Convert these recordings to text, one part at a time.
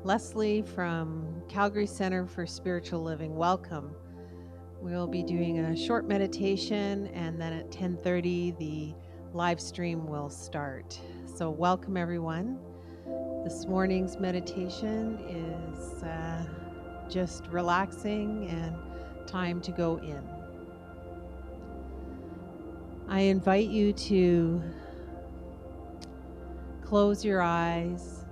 Lesley from Calgary Center for Spiritual Living. Welcome. We'll be doing a short meditation, and then at 10:30 the live stream will start. So welcome everyone. This morning's meditation is just relaxing and time to go in. I invite you to close your eyes,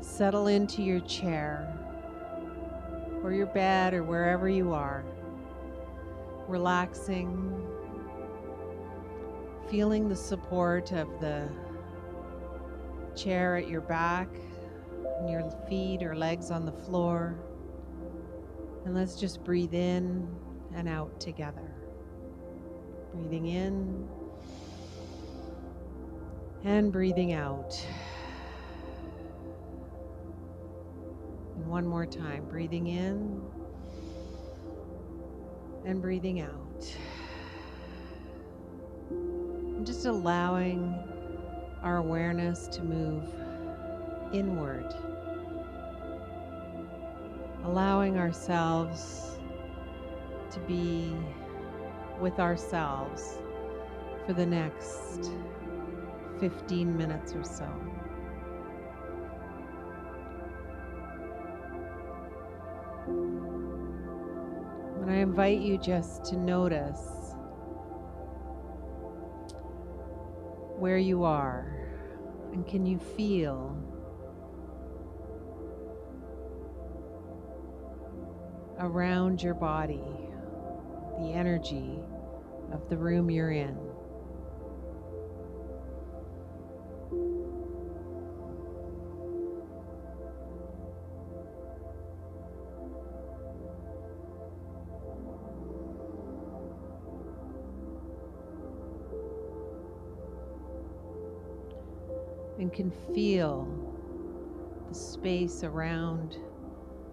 settle into your chair or your bed or wherever you are, relaxing, feeling the support of the chair at your back and your feet or legs on the floor. And let's just breathe in and out together. Breathing in and breathing out. And one more time, breathing in and breathing out. And just allowing our awareness to move inward. Allowing ourselves to be with ourselves for the next 15 minutes or so. And I invite you just to notice where you are, and can you feel around your body the energy of the room you're in. And can feel the space around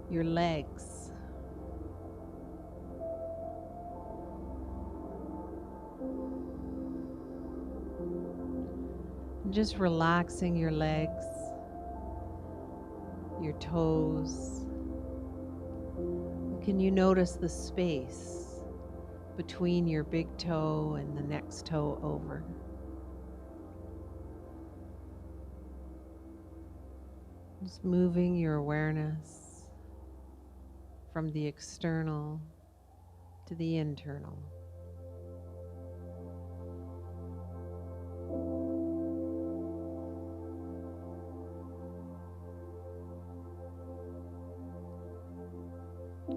your legs. And just relaxing your legs, your toes. Can you notice the space between your big toe and the next toe over? Just moving your awareness from the external to the internal.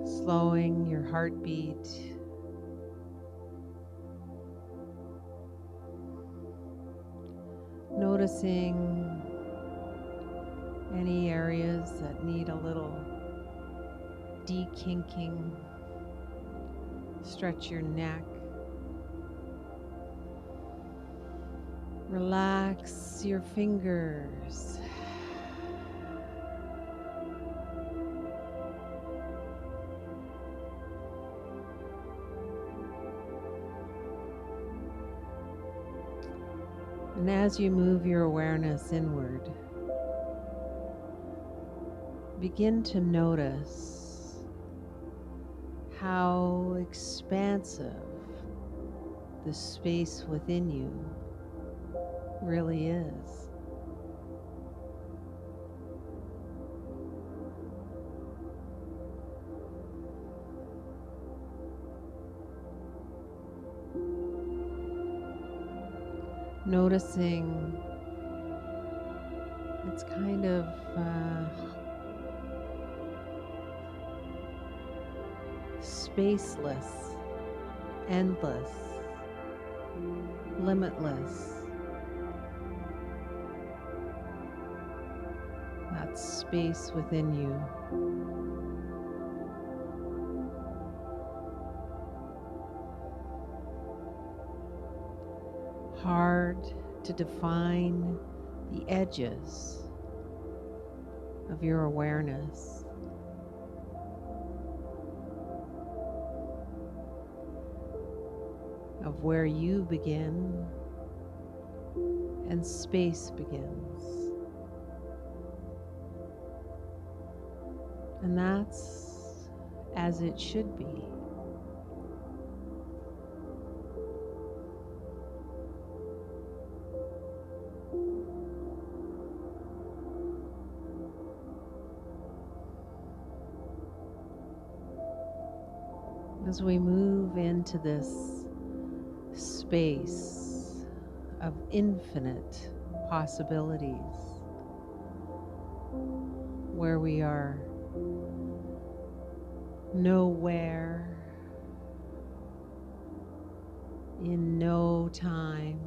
Slowing your heartbeat. Noticing any areas that need a little de-kinking. Stretch your neck. Relax your fingers. And as you move your awareness inward, begin to notice how expansive the space within you really is. Noticing it's kind of spaceless, endless, limitless. That space within you. Hard to define the edges of your awareness. Of where you begin and space begins. And that's as it should be. As we move into this space of infinite possibilities, where we are nowhere, in no time,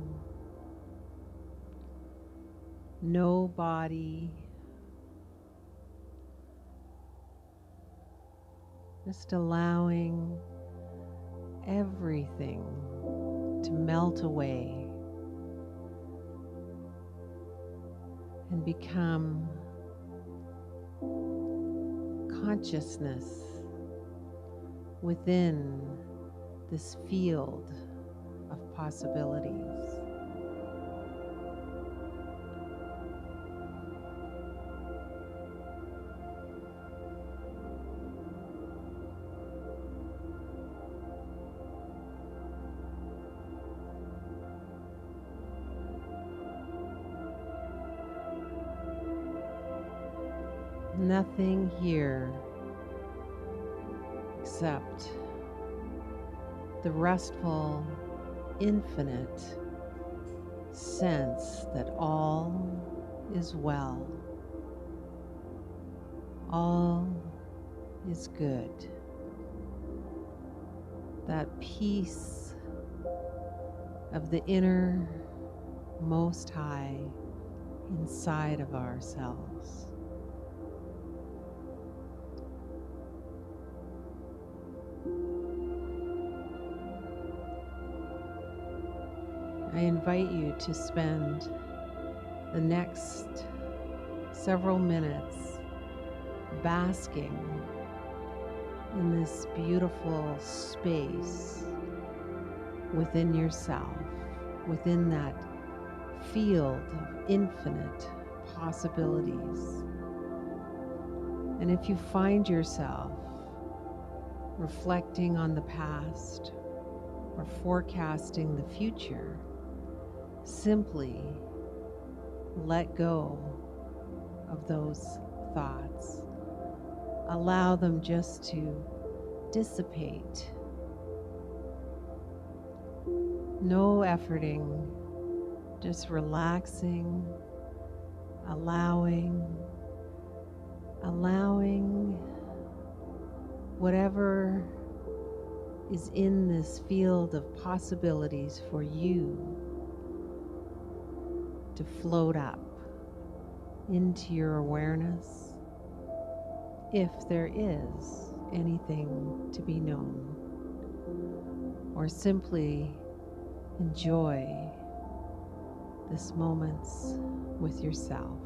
no body, just allowing everything to melt away and become consciousness within this field of possibilities. Nothing here except the restful, infinite sense that all is well, all is good. That peace of the inner Most High inside of ourselves. I invite you to spend the next several minutes basking in this beautiful space within yourself, within that field of infinite possibilities. And if you find yourself reflecting on the past or forecasting the future, simply let go of those thoughts. Allow them just to dissipate. No efforting, just relaxing, allowing whatever is in this field of possibilities for you to float up into your awareness, if there is anything to be known, or simply enjoy this moments with yourself.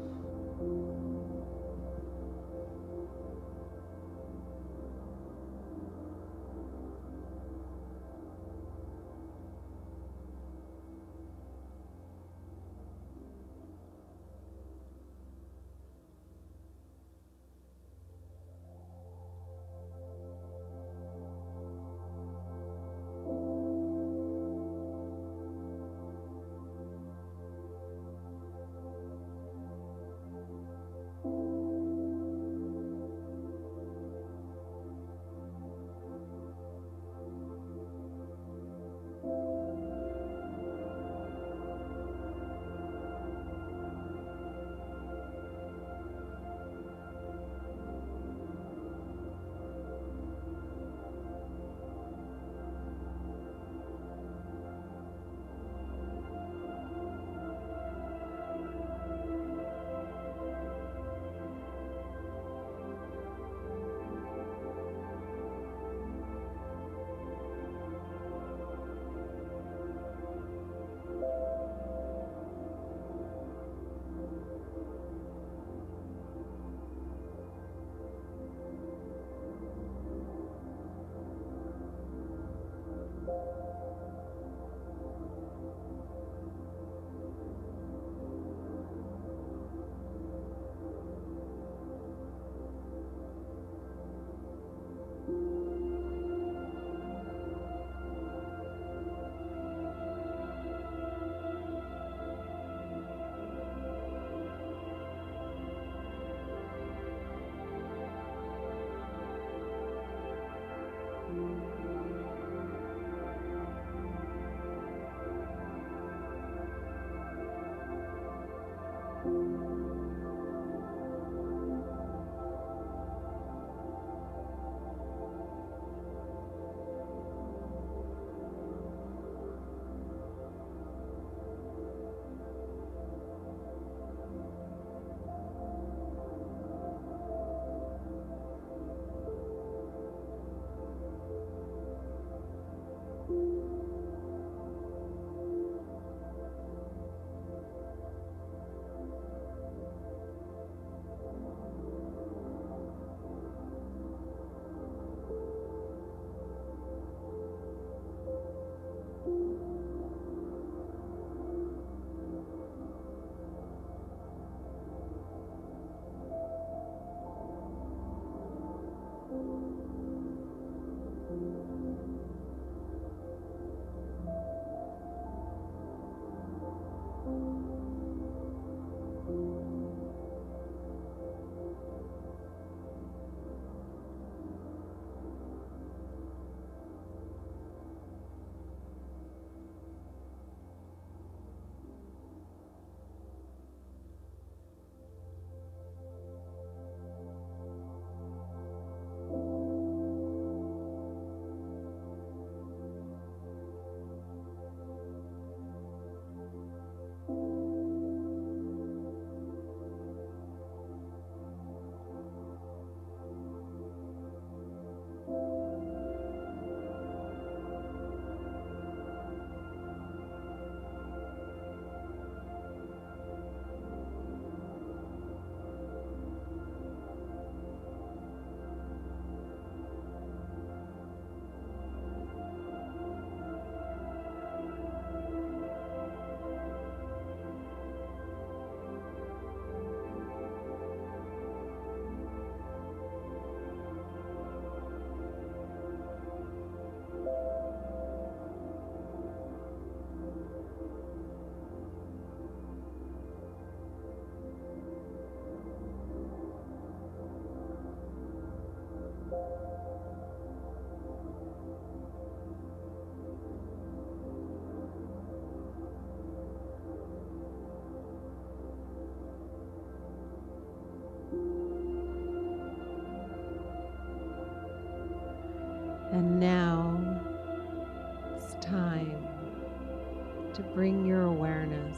Bring your awareness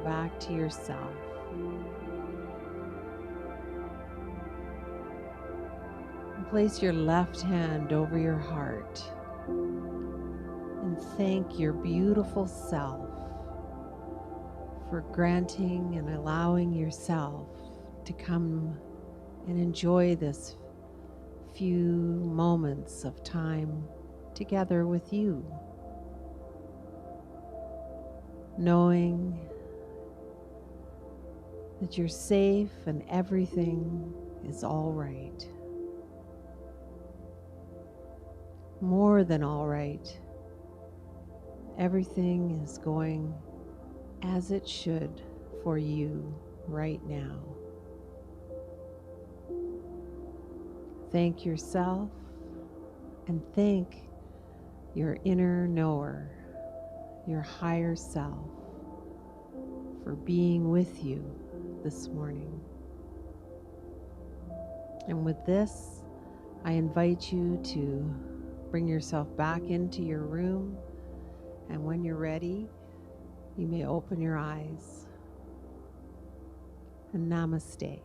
back to yourself. And place your left hand over your heart and thank your beautiful self for granting and allowing yourself to come and enjoy this few moments of time together with you, knowing that you're safe and everything is all right. More than all right. Everything is going as it should for you right now. Thank yourself and thank your inner knower, your higher self, for being with you this morning. And with this, I invite you to bring yourself back into your room, and when you're ready, you may open your eyes. And namaste.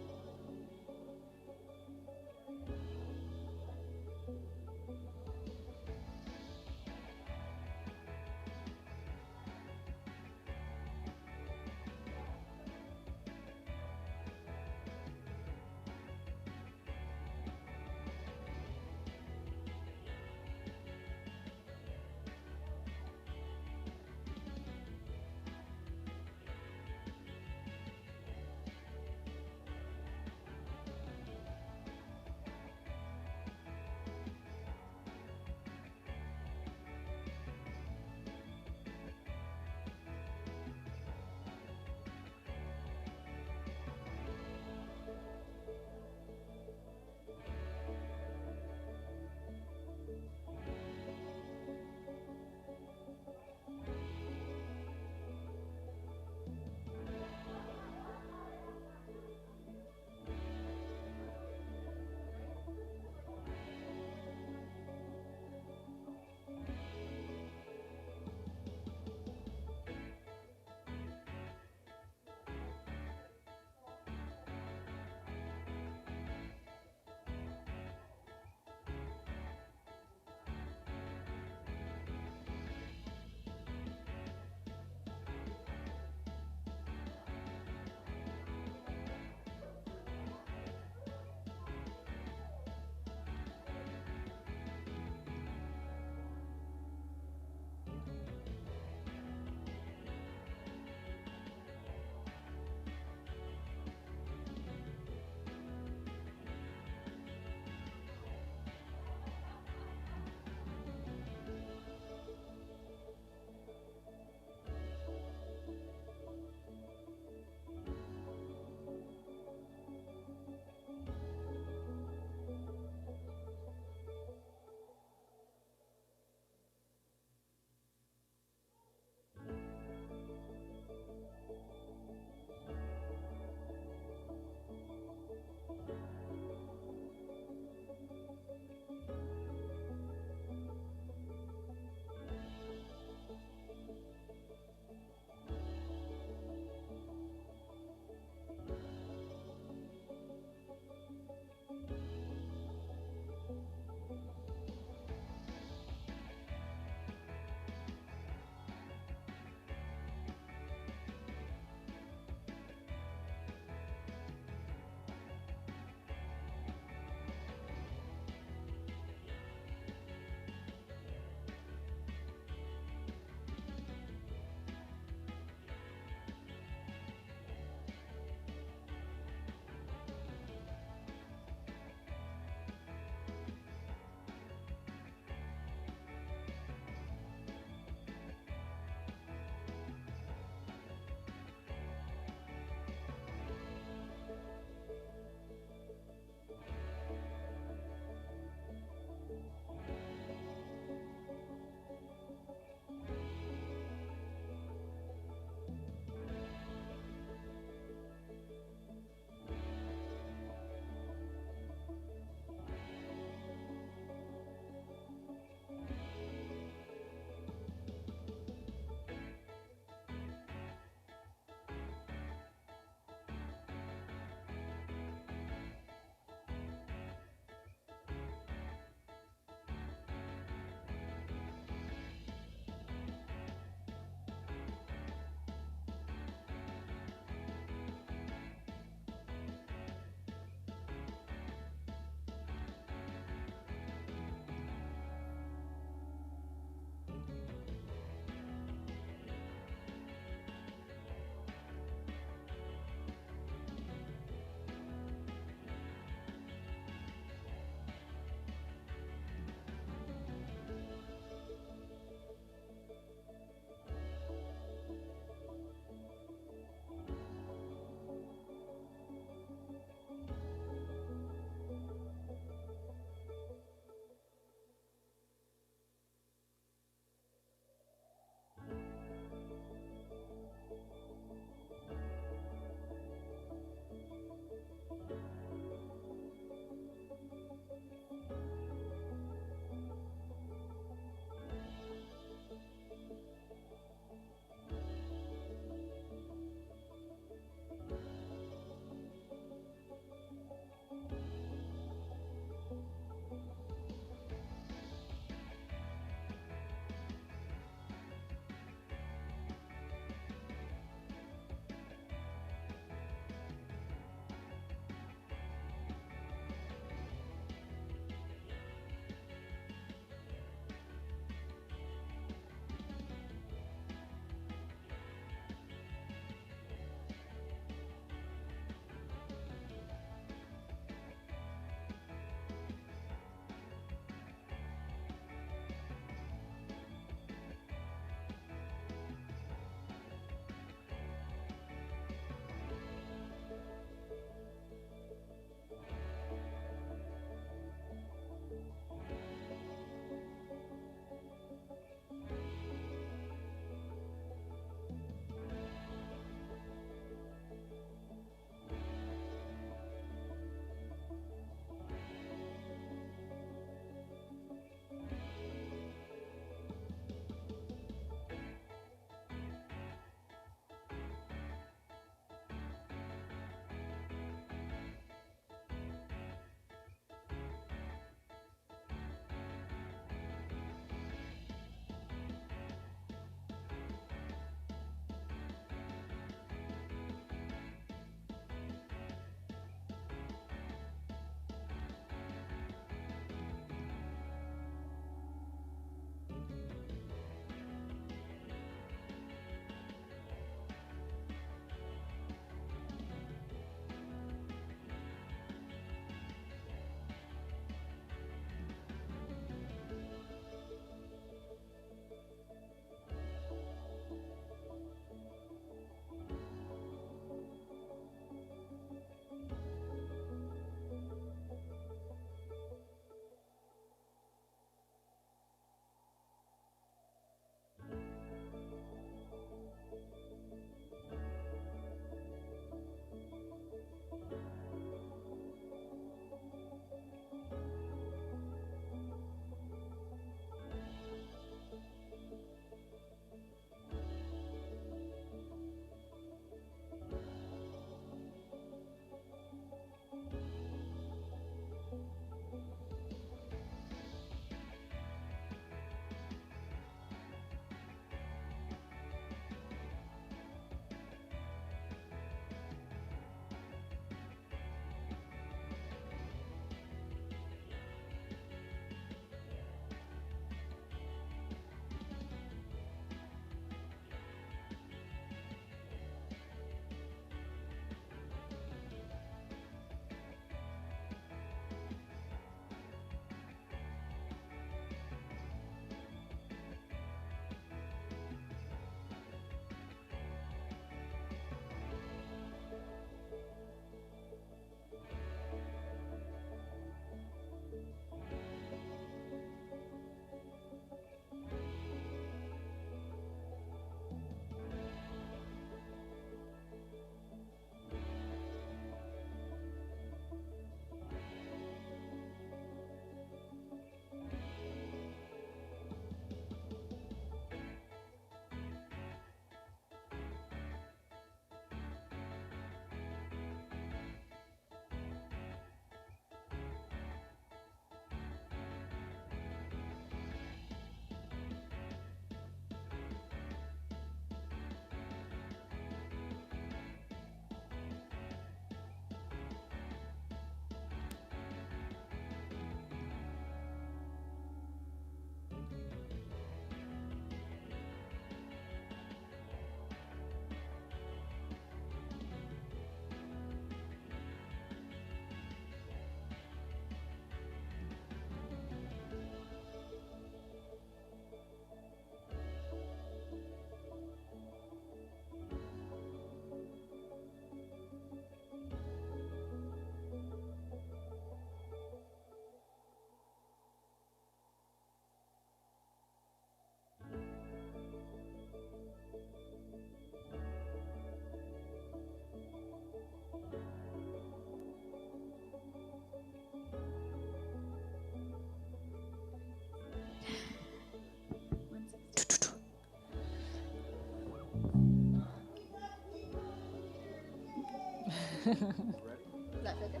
That's okay.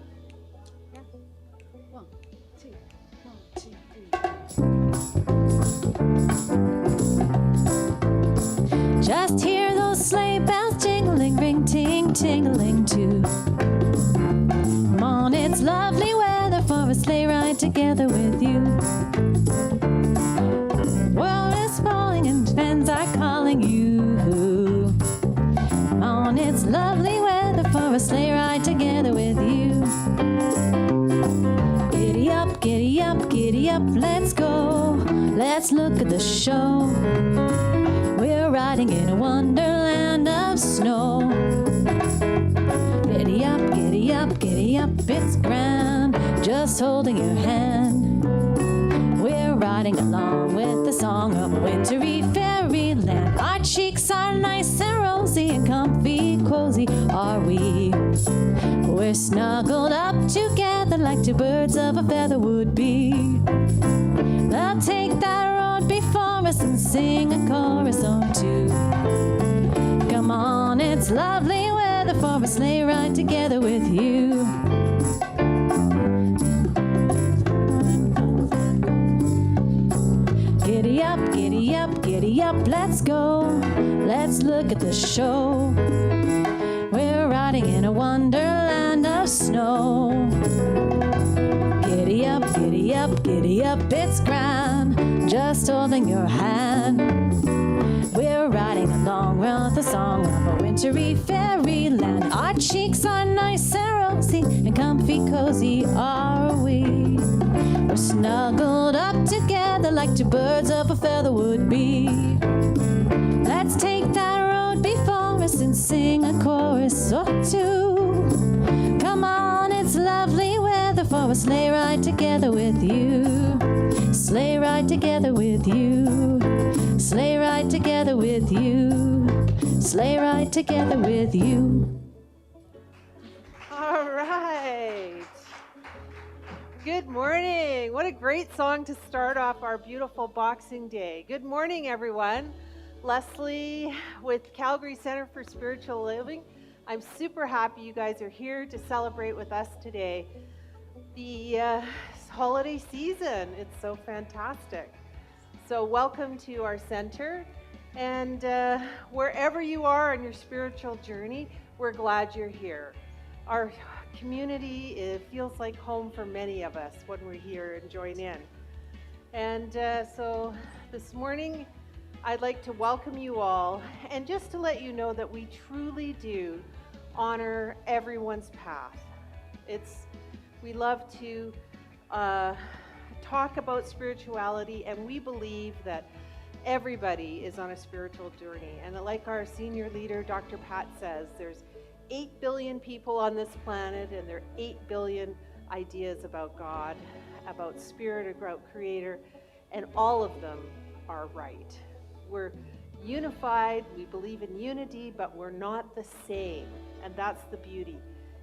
Yeah. 1, 2, 1, 2, 3. Just hear those sleigh bells jingling, ring, ting, tingling too. Come on, it's lovely weather for a sleigh ride together with you. World is falling and friends are calling you. Come on, it's lovely weather for a sleigh ride together with you. Giddy up, giddy up, giddy up, let's go. Let's look at the show. We're riding in a wonderland of snow. Giddy up, giddy up, giddy up, it's grand, just holding your hand. We're riding along with the song of a wintry fairyland. Our cheeks are nice and rosy and comfy, cozy are we. We're snuggled up together like two birds of a feather would be. They'll take that road before us and sing a chorus or two. Come on, it's lovely weather for a sleigh ride together with you. Giddy up, giddy up, giddy up, let's go. Let's look at the show. We're riding in a wonderland of snow. Giddy up, giddy up, giddy up, it's grand, just holding your hand. We're riding along with the song of a wintry fairyland. Our cheeks are nice and rosy and comfy, cozy are we. We're snuggled up together like two birds of a feather would be. Let's take that road before us and sing a chorus or two. Come on, it's lovely weather for a sleigh ride together with you. Sleigh ride together with you. Sleigh ride together with you. Sleigh ride together with you. All right. Good morning. What a great song to start off our beautiful Boxing Day. Good morning, everyone. Lesley with Calgary Center for Spiritual Living. I'm super happy you guys are here to celebrate with us today. The holiday season, it's so fantastic. So welcome to our center, and wherever you are on your spiritual journey, we're glad you're here. Our community, it feels like home for many of us when we're here and join in. And so this morning, I'd like to welcome you all, and just to let you know that we truly do honor everyone's path. We love to talk about spirituality, and we believe that everybody is on a spiritual journey. And like our senior leader, Dr. Pat says, there's 8 billion people on this planet, and there are 8 billion ideas about God, about spirit, about creator, and all of them are right. We're unified, we believe in unity, but we're not the same, and that's the beauty.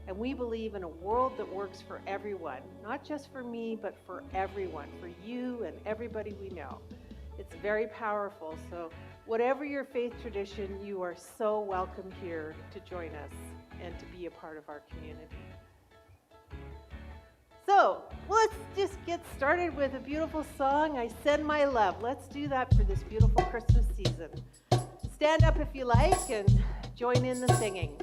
And we believe in a world that works for everyone, not just for me, but for everyone, for you and everybody we know. It's very powerful. So whatever your faith tradition, you are so welcome here to join us and to be a part of our community. So let's just get started with a beautiful song, I Send My Love. Let's do that for this beautiful Christmas season. Stand up if you like and join in the singing.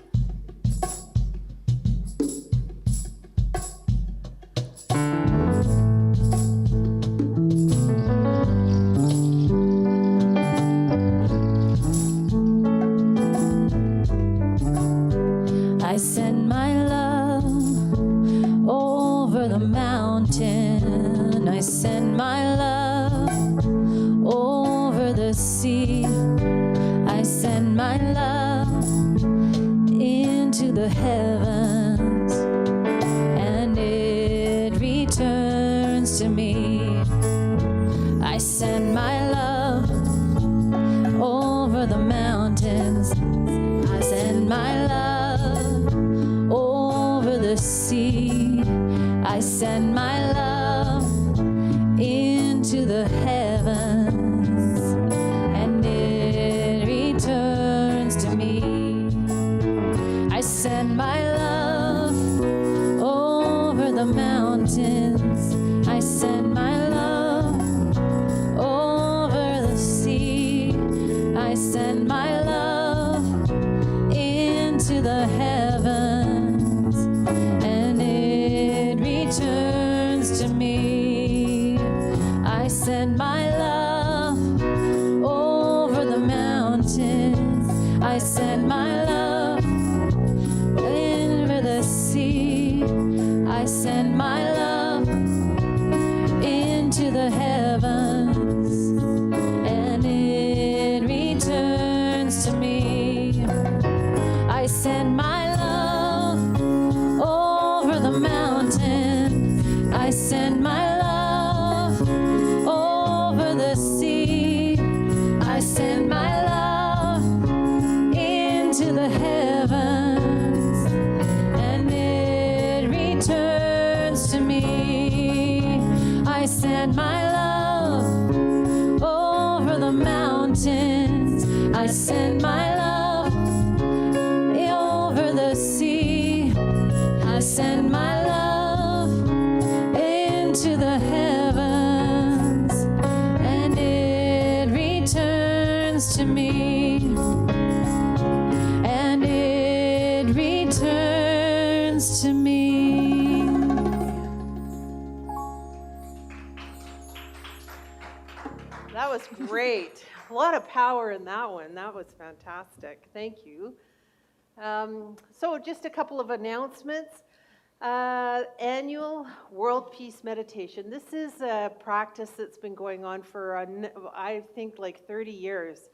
I send my love over the mountain. I send my love over the sea. I send my love into the heavens, and it returns to me. I send my love over the mountains. I send my love over the sea. I send my love into the heavens, and it returns to me. I send my love the mountains, I send my love. Over the sea, I send my love. Into the heavens, and it returns to me. I send my love over the mountains. I send my love over the sea. I send my love into the heavens, and it returns to me. I send my love over the mountain. I send my love over the sea. I send my love into the heavens, and it returns to me. I send my love over the mountains. I send my love over the sea. I send my love into the heavens, and it returns to me. And it returns to me. That was great. A lot of power in that one. That was fantastic. Thank you. So just a couple of announcements. Annual World Peace Meditation. This is a practice that's been going on for, I think, like 30 years.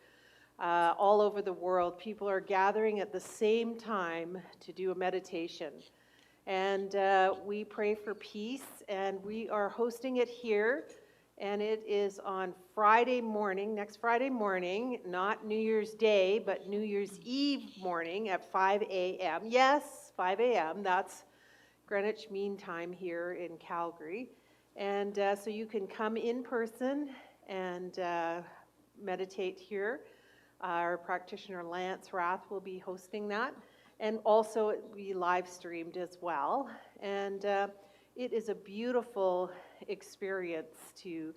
All over the world, people are gathering at the same time to do a meditation. And we pray for peace, and we are hosting it here. And it is on Friday morning, next Friday morning, not New Year's Day, but New Year's Eve morning at 5 a.m. Yes, 5 a.m. That's Greenwich Mean Time here in Calgary. And so you can come in person and meditate here. Our practitioner Lance Rath will be hosting that. And also it will be live streamed as well. And it is a beautiful experience to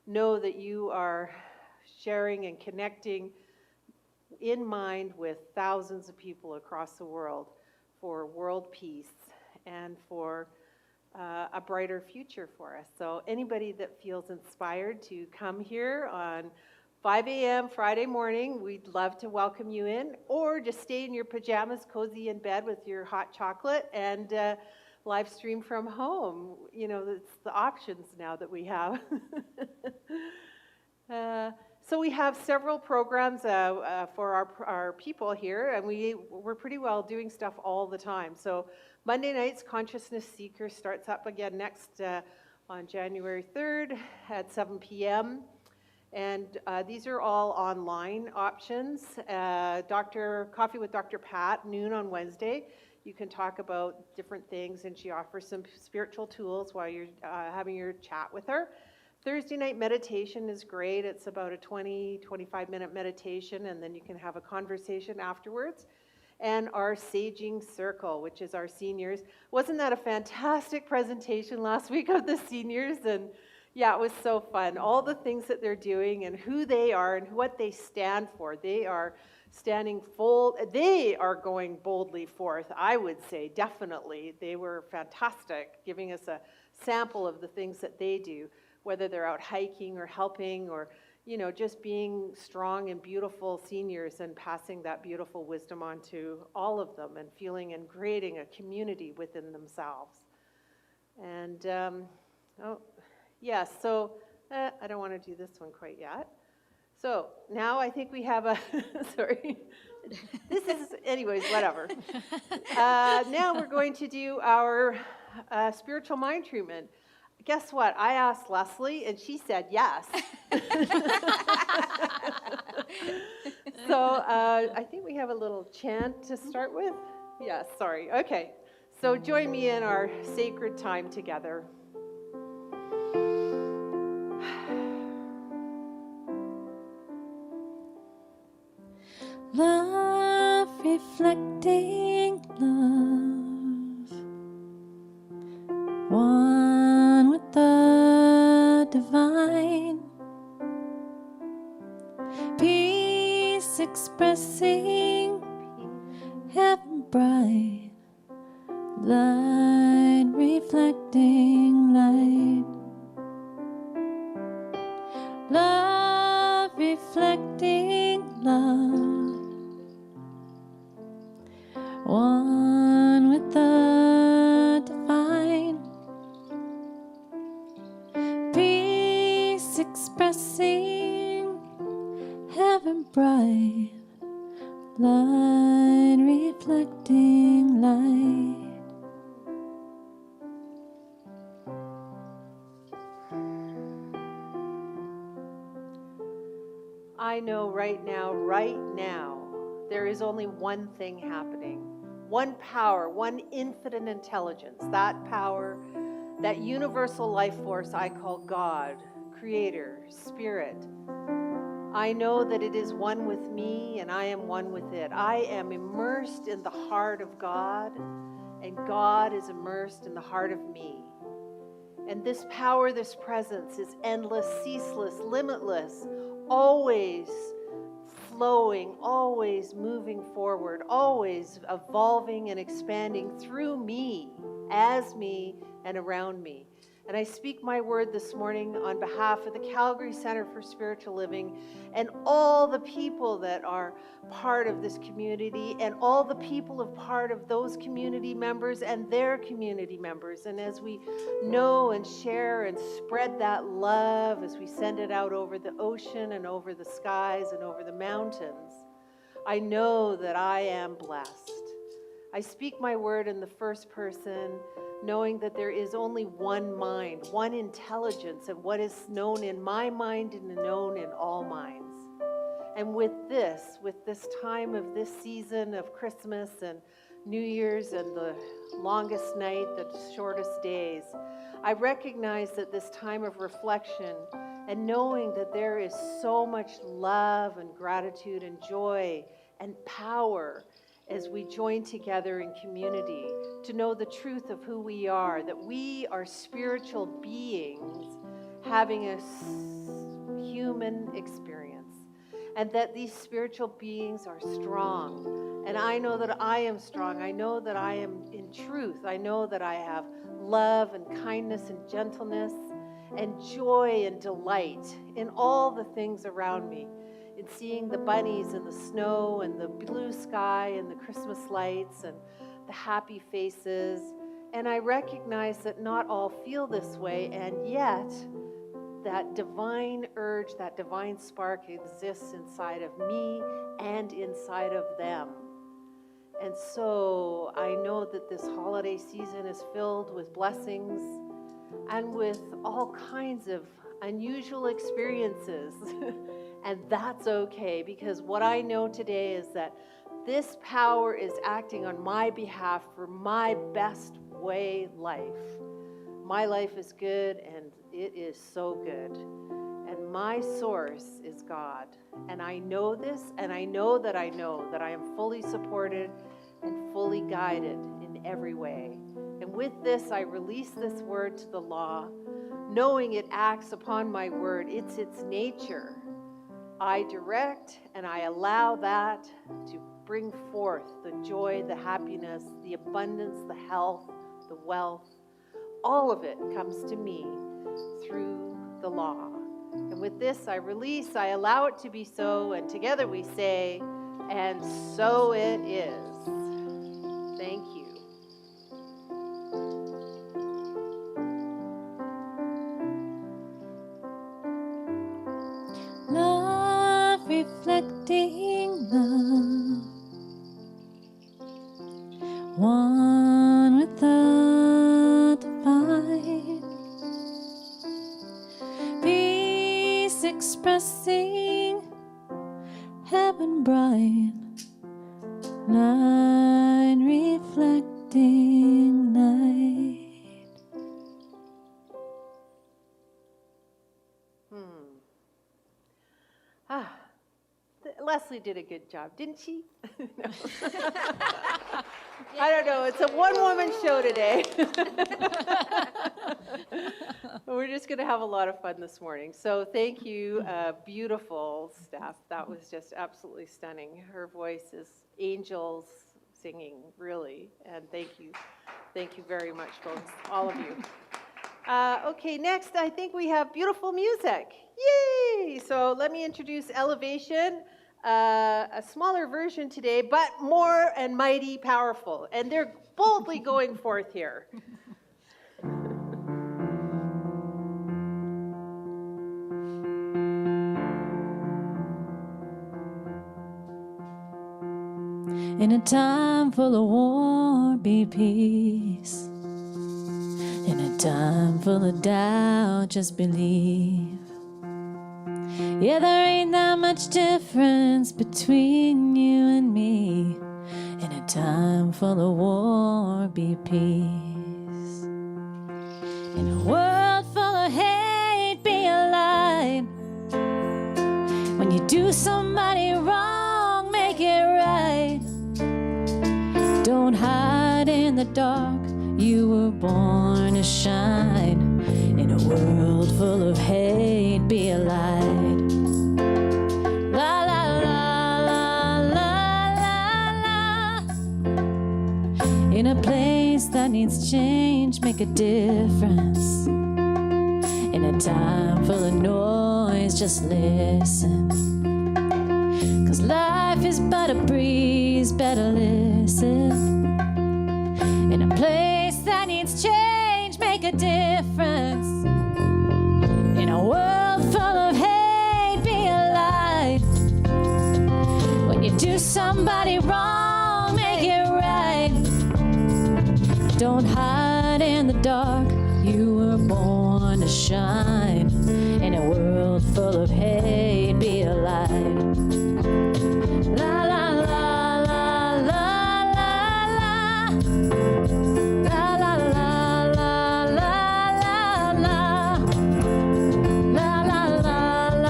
know that you are sharing and connecting in mind with thousands of people across the world for world peace and for a brighter future for us. So anybody that feels inspired to come here on 5 a.m. Friday morning, we'd love to welcome you in, or just stay in your pajamas, cozy in bed with your hot chocolate and live stream from home. You know, it's the options now that we have. So we have several programs for our people here, and we're pretty well doing stuff all the time. So Monday nights, Consciousness Seeker starts up again next on January 3rd at 7 p.m. And these are all online options. Coffee with Dr. Pat, noon on Wednesday. You can talk about different things, and she offers some spiritual tools while you're having your chat with her. Thursday night meditation is great. It's about a 25-minute meditation, and then you can have a conversation afterwards. And our Saging Circle, which is our seniors. Wasn't that a fantastic presentation last week of the seniors? And yeah, it was so fun. All the things that they're doing and who they are and what they stand for. They are they are going boldly forth, I would say, definitely. They were fantastic, giving us a sample of the things that they do, whether they're out hiking or helping or, you know, just being strong and beautiful seniors and passing that beautiful wisdom on to all of them and feeling and creating a community within themselves. And, yes, so I don't want to do this one quite yet. So now I think we have a, sorry, this is, anyways, whatever. Now we're going to do our spiritual mind treatment. Guess what? I asked Lesley, and she said yes. So I think we have a little chant to start with. Yes, sorry. Okay. So join me in our sacred time together. Love reflecting love. one with the divine, peace expressing heaven bright, light reflecting light, love reflecting love, one with the divine, peace expressing heaven bright, light reflecting light. I know right now, there is only one thing happening. One power, one infinite intelligence. That power, that universal life force I call God, Creator, Spirit. I know that it is one with me and I am one with it. I am immersed in the heart of God, and God is immersed in the heart of me. And this power, this presence is endless, ceaseless, limitless, always flowing, always moving forward, always evolving and expanding through me, as me, and around me. And I speak my word this morning on behalf of the Calgary Center for Spiritual Living and all the people that are part of this community and all the people of part of those community members and their community members. And as we know and share and spread that love, as we send it out over the ocean and over the skies and over the mountains, I know that I am blessed. I speak my word in the first person, knowing that there is only one mind, one intelligence, and what is known in my mind and known in all minds. And with this time of this season of Christmas and New Year's and the longest night, the shortest days, I recognize that this time of reflection and knowing that there is so much love and gratitude and joy and power as we join together in community to know the truth of who we are, that we are spiritual beings having a human experience, and that these spiritual beings are strong. And I know that I am strong. I know that I am in truth. I know that I have love and kindness and gentleness and joy and delight in all the things around me. In seeing the bunnies and the snow and the blue sky and the Christmas lights and the happy faces. And I recognize that not all feel this way, and yet that divine urge, that divine spark exists inside of me and inside of them. And so I know that this holiday season is filled with blessings and with all kinds of unusual experiences. And that's okay, because what I know today is that this power is acting on my behalf for my best way life. My life is good, and it is so good. And my source is God. And I know this, and I know that I am fully supported and fully guided in every way. And with this, I release this word to the law, knowing it acts upon my word. It's its nature. I direct and I allow that to bring forth the joy, the happiness, the abundance, the health, the wealth. All of it comes to me through the law. And with this, I release, I allow it to be so, and together we say, and so it is. Thank you. Love reflecting love, one with the divine, peace expressing heaven bright, light reflecting light. Lesley did a good job, didn't she? No. I don't know. It's a one-woman show today. going to have a lot of fun this morning. So thank you, beautiful staff. That was just absolutely stunning. Her voice is angels singing, really. And thank you very much, folks, all of you. Okay, next I think we have beautiful music. Yay! So let me introduce Elevation, a smaller version today, but more and mighty powerful. And they're boldly going forth here. In a time full of war, be peace. In a time full of doubt, just believe. Yeah, there ain't that much difference between you and me. In a time full of war, be peace. In a world full of hate, be a light. When you do somebody wrong, make it right. Don't hide in the dark, you were born to shine. In a world full of hate, be a light. La la la la la la la. In a place that needs change, make a difference. In a time full of noise, just listen. 'Cause life is but a breeze, better listen. In a place that needs change, make a difference. In a world full of hate, be a light. When you do somebody wrong, make it right. Don't hide in the dark, you were born to shine. In a world full of hate, be a light. La la la la la la la. La la la la la la la. La la la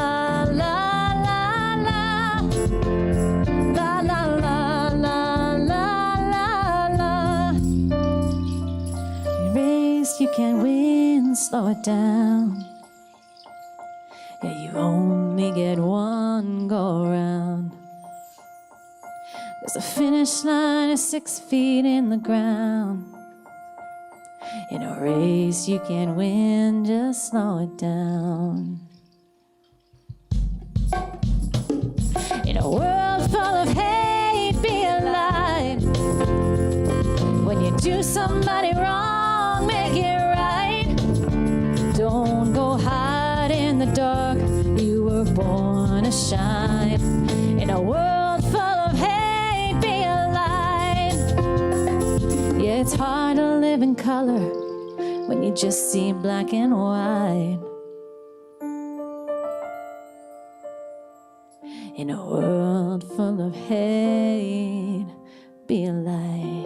la la la la. La la la la la la la. Race you can't win, slow it down. Yeah, you only get one go around. There's a finish line of 6 feet in the ground. In a race you can't win, just slow it down. In a world full of hate, be a light. When you do somebody wrong, make it right. Don't go hide in the dark, you were born to shine. In a world full of hate, be a light. Yeah, it's hard to live in color when you just see black and white. In a world full of hate, be a light.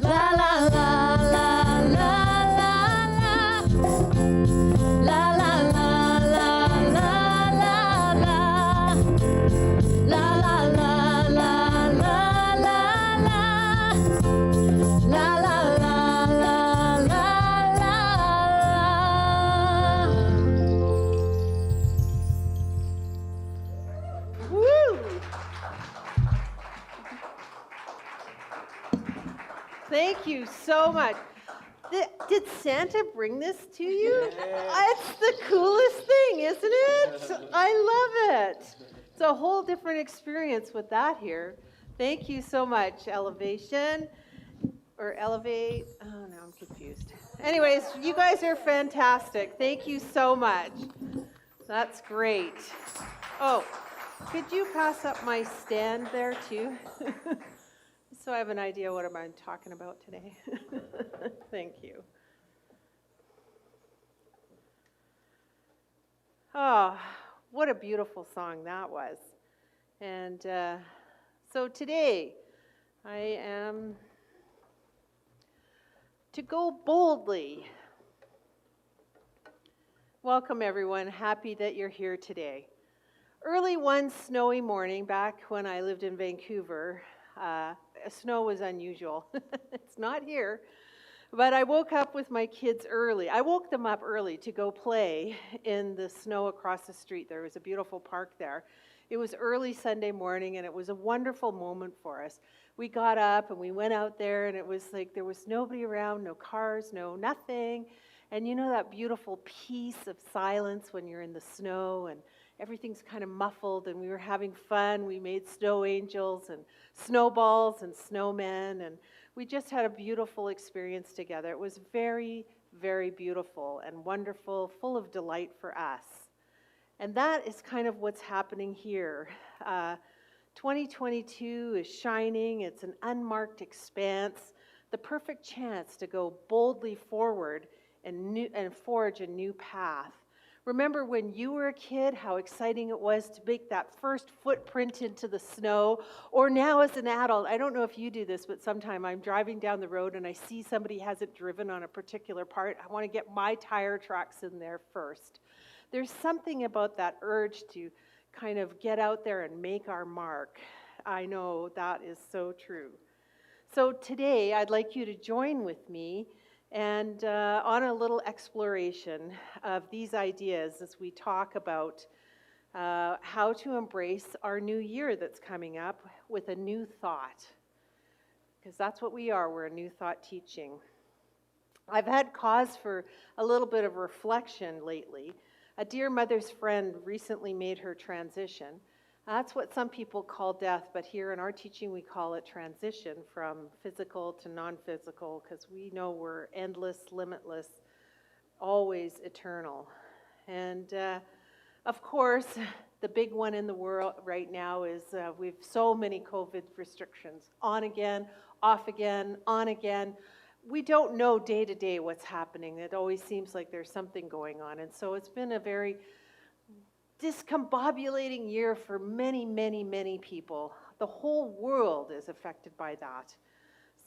La la la la la la la. La la la la la la la. La la la la la la la. La la la la la la. Woo! Thank you so much. Did Santa bring this to you? It's the coolest thing, isn't it? I love it. It's a whole different experience with that here. Thank you so much, Elevation. Or Elevate. Oh, no, I'm confused. Anyways, you guys are fantastic. Thank you so much. That's great. Oh, could you pass up my stand there, too? So I have an idea what I'm talking about today. Thank you. Oh, what a beautiful song that was. And so today I am to go boldly. Welcome, everyone. Happy that you're here today. Early one snowy morning back when I lived in Vancouver, snow was unusual. It's not here, But I woke up with my kids early. I woke them up early to go play in the snow across the street. There was a beautiful park there. It was early Sunday morning, and it was a wonderful moment for us. We got up and we went out there, and it was like there was nobody around, no cars, no nothing. And you know that beautiful peace of silence when you're in the snow and everything's kind of muffled, and we were having fun. We made snow angels and snowballs and snowmen, and we just had a beautiful experience together. It was very, very beautiful and wonderful, full of delight for us. And that is kind of what's happening here. 2022 is shining. It's an unmarked expanse, the perfect chance to go boldly forward and forge a new path. Remember when you were a kid, how exciting it was to make that first footprint into the snow? Or now as an adult, I don't know if you do this, but sometime I'm driving down the road and I see somebody hasn't driven on a particular part. I want to get my tire tracks in there first. There's something about that urge to kind of get out there and make our mark. I know that is so true. So today I'd like you to join with me and on a little exploration of these ideas as we talk about how to embrace our new year that's coming up with a new thought. Because that's what we are, we're a new thought teaching. I've had cause for a little bit of reflection lately. A dear mother's friend recently made her transition. That's what some people call death, but here in our teaching we call it transition from physical to non-physical, because we know we're endless, limitless, always eternal. And of course, the big one in the world right now is we have so many COVID restrictions. On again, off again, on again. We don't know day to day what's happening. It always seems like there's something going on. And so it's been a very discombobulating year for many, many, many people. The whole world is affected by that.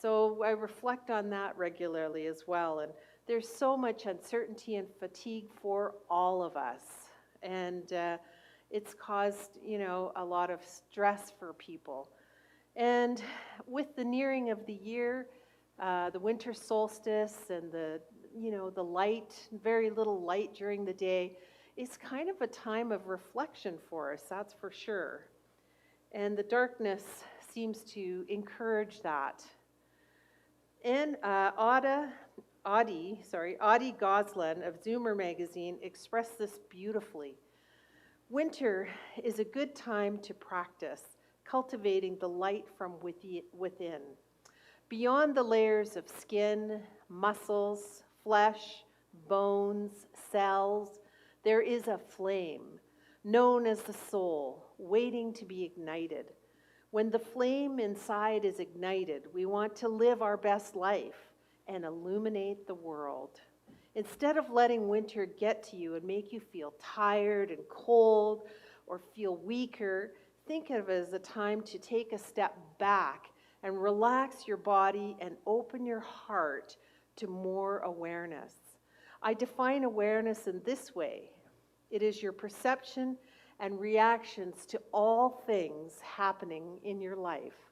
So I reflect on that regularly as well. And there's so much uncertainty and fatigue for all of us. And it's caused, a lot of stress for people. And with the nearing of the year, the winter solstice and the light, very little light during the day, it's kind of a time of reflection for us, that's for sure. And the darkness seems to encourage that. And Audie Goslin of Zoomer magazine expressed this beautifully. Winter is a good time to practice cultivating the light from within. Beyond the layers of skin, muscles, flesh, bones, cells, there is a flame, known as the soul, waiting to be ignited. When the flame inside is ignited, we want to live our best life and illuminate the world. Instead of letting winter get to you and make you feel tired and cold or feel weaker, think of it as a time to take a step back and relax your body and open your heart to more awareness. I define awareness in this way. It is your perception and reactions to all things happening in your life.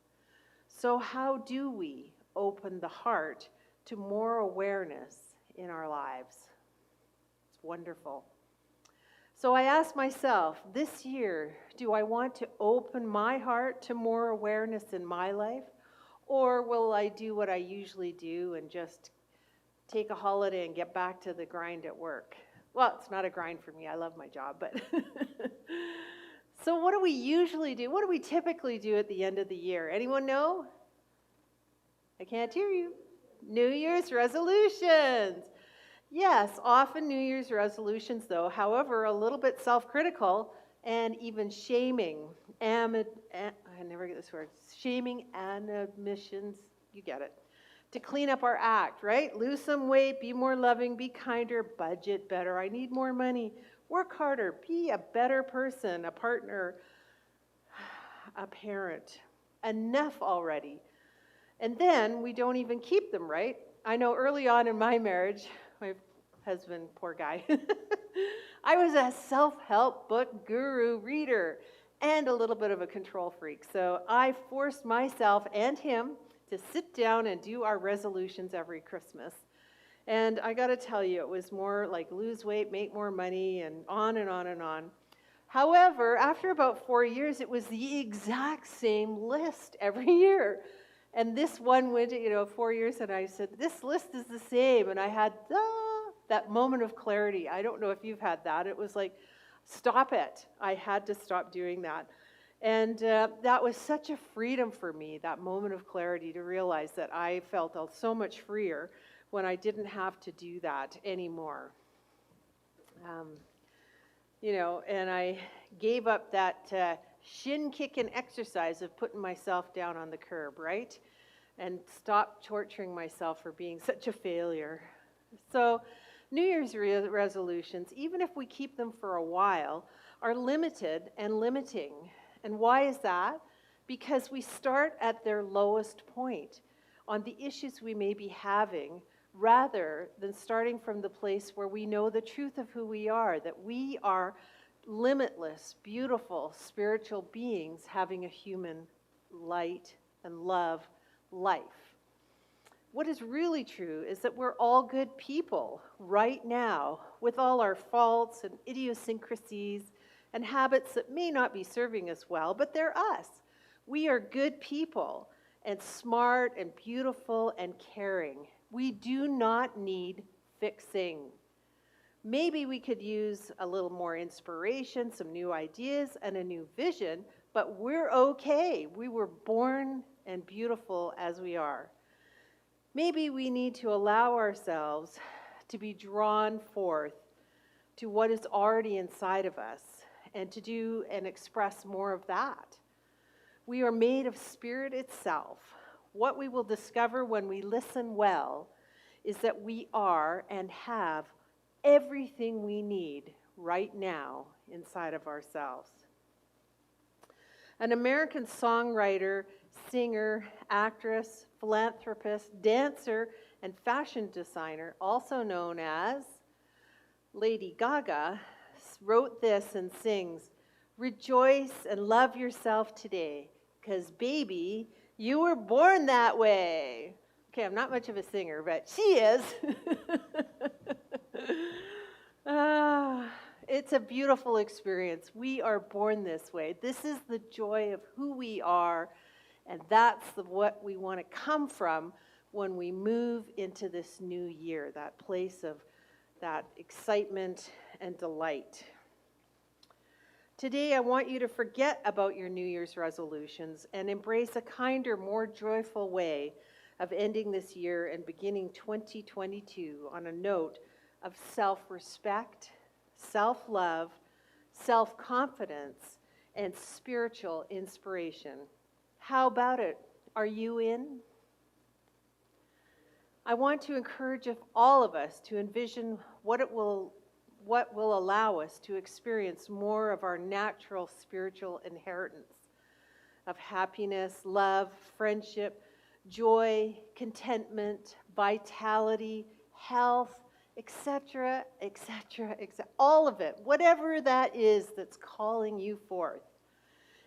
So how do we open the heart to more awareness in our lives? It's wonderful. So I asked myself, this year, do I want to open my heart to more awareness in my life? Or will I do what I usually do and just take a holiday and get back to the grind at work? Well, it's not a grind for me. I love my job, but so what do we usually do? What do we typically do at the end of the year? Anyone know? I can't hear you. New Year's resolutions. Yes, often New Year's resolutions, though, however, a little bit self-critical and even shaming. I never get this word. Shaming and admissions. You get it. To clean up our act, right? Lose some weight, be more loving, be kinder, budget better. I need more money. Work harder, be a better person, a partner, a parent. Enough already. And then we don't even keep them, right? I know early on in my marriage, my husband, poor guy, I was a self-help book guru reader and a little bit of a control freak. So I forced myself and him to sit down and do our resolutions every Christmas. And I got to tell you, it was more like lose weight, make more money, and on and on and on. However, after about 4 years, it was the exact same list every year. And this one went, 4 years, and I said, this list is the same. And I had that moment of clarity. I don't know if you've had that. It was like, stop it. I had to stop doing that. And that was such a freedom for me, that moment of clarity, to realize that I felt so much freer when I didn't have to do that anymore. And I gave up that shin-kicking exercise of putting myself down on the curb, right? And stopped torturing myself for being such a failure. So New Year's resolutions, even if we keep them for a while, are limited and limiting. And why is that? Because we start at their lowest point on the issues we may be having, rather than starting from the place where we know the truth of who we are, that we are limitless, beautiful, spiritual beings having a human light and love life. What is really true is that we're all good people right now, with all our faults and idiosyncrasies and habits that may not be serving us well, but they're us. We are good people, and smart and beautiful and caring. We do not need fixing. Maybe we could use a little more inspiration, some new ideas, and a new vision, but we're okay. We were born and beautiful as we are. Maybe we need to allow ourselves to be drawn forth to what is already inside of us and to do and express more of that. We are made of spirit itself. What we will discover when we listen well is that we are and have everything we need right now inside of ourselves. An American songwriter, singer, actress, philanthropist, dancer, and fashion designer, also known as Lady Gaga, wrote this and sings, "Rejoice and love yourself today, 'cause baby, you were born that way." Okay, I'm not much of a singer, but she is. It's a beautiful experience. We are born this way. This is the joy of who we are, and that's what we want to come from when we move into this new year, that place of that excitement and delight. Today, I want you to forget about your New Year's resolutions and embrace a kinder, more joyful way of ending this year and beginning 2022 on a note of self-respect, self-love, self-confidence, and spiritual inspiration. How about it? Are you in? I want to encourage all of us to envision what will allow us to experience more of our natural spiritual inheritance of happiness, love, friendship, joy, contentment, vitality, health, etc., etc., etc., all of it, whatever that is that's calling you forth.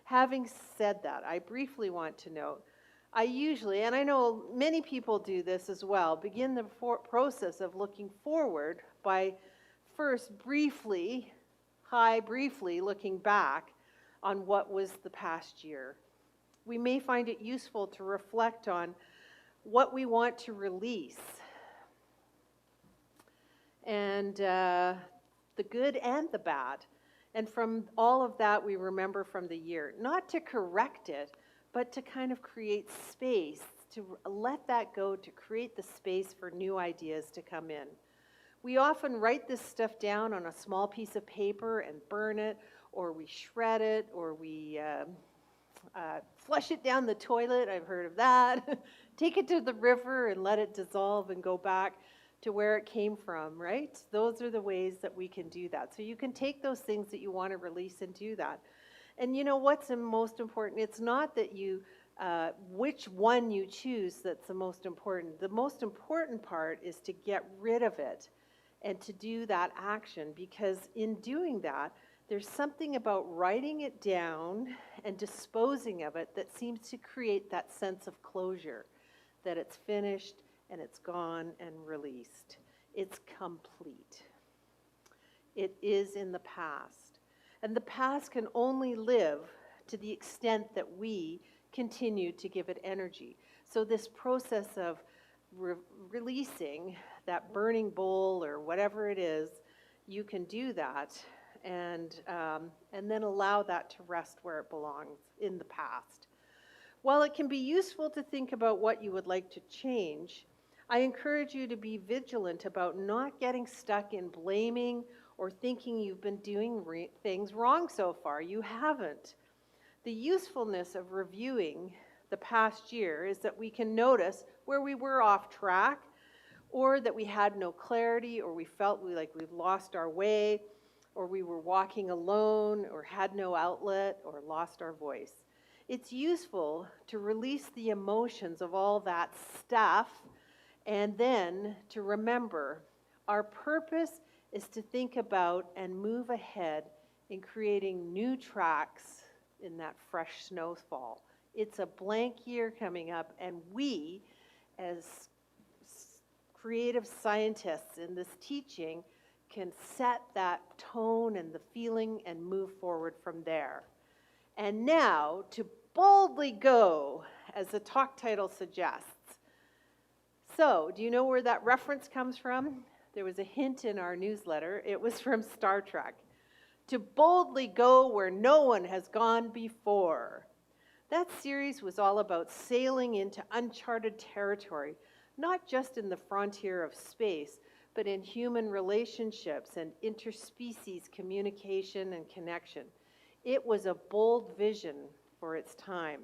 Having said that, I briefly want to note, I usually, and I know many people do this as well, begin the process of looking forward by first briefly looking back on what was the past year. We may find it useful to reflect on what we want to release, and the good and the bad. And from all of that, we remember from the year, not to correct it, but to kind of create space, to let that go, to create the space for new ideas to come in. We often write this stuff down on a small piece of paper and burn it, or we shred it, or we flush it down the toilet. I've heard of that. Take it to the river and let it dissolve and go back to where it came from, right? Those are the ways that we can do that. So you can take those things that you want to release and do that. And you know what's the most important? It's not that you, which one you choose that's the most important. The most important part is to get rid of it and to do that action, because in doing that, there's something about writing it down and disposing of it that seems to create that sense of closure. that it's finished and it's gone and released. It's complete. It is in the past. And the past can only live to the extent that we continue to give it energy. So this process of releasing that burning bowl or whatever it is, you can do that and then allow that to rest where it belongs, in the past. While it can be useful to think about what you would like to change, I encourage you to be vigilant about not getting stuck in blaming or thinking you've been doing things wrong so far. You haven't. The usefulness of reviewing the past year is that we can notice where we were off track, or that we had no clarity, or we felt like we'd lost our way, or we were walking alone, or had no outlet, or lost our voice. It's useful to release the emotions of all that stuff, and then to remember our purpose is to think about and move ahead in creating new tracks in that fresh snowfall. It's a blank year coming up, and we, as creative scientists in this teaching, can set that tone and the feeling and move forward from there. And now, to boldly go, as the talk title suggests. So, do you know where that reference comes from? There was a hint in our newsletter. It was from Star Trek. To boldly go where no one has gone before. That series was all about sailing into uncharted territory, not just in the frontier of space, but in human relationships and interspecies communication and connection. It was a bold vision for its time.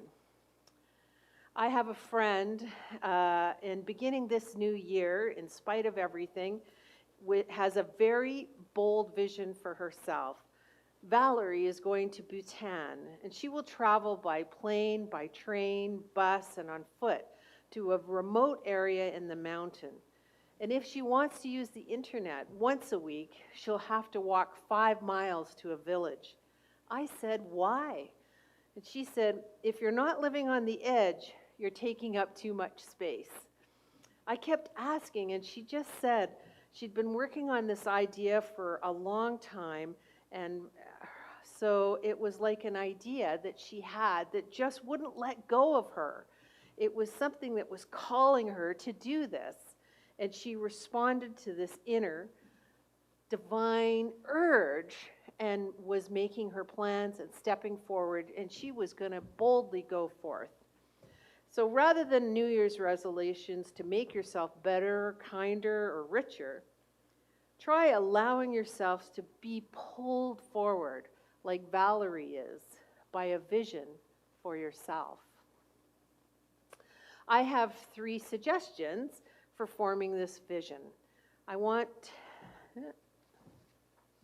I have a friend, and beginning this new year, in spite of everything, has a very bold vision for herself. Valerie is going to Bhutan, and she will travel by plane, by train, bus, and on foot to a remote area in the mountain. And if she wants to use the internet once a week, she'll have to walk 5 miles to a village. I said, why? And she said, if you're not living on the edge, you're taking up too much space. I kept asking, and she just said she'd been working on this idea for a long time, and so it was like an idea that she had that just wouldn't let go of her. It was something that was calling her to do this, and she responded to this inner divine urge and was making her plans and stepping forward, and she was going to boldly go forth. So rather than New Year's resolutions to make yourself better, kinder, or richer, try allowing yourselves to be pulled forward like Valerie is by a vision for yourself. I have 3 suggestions for forming this vision. I want,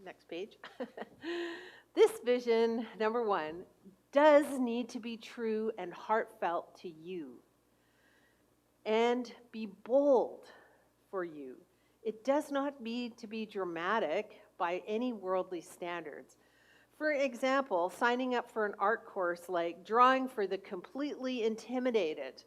next page. This vision, number 1, does need to be true and heartfelt to you and be bold for you. It does not need to be dramatic by any worldly standards. For example, signing up for an art course like drawing for the completely intimidated.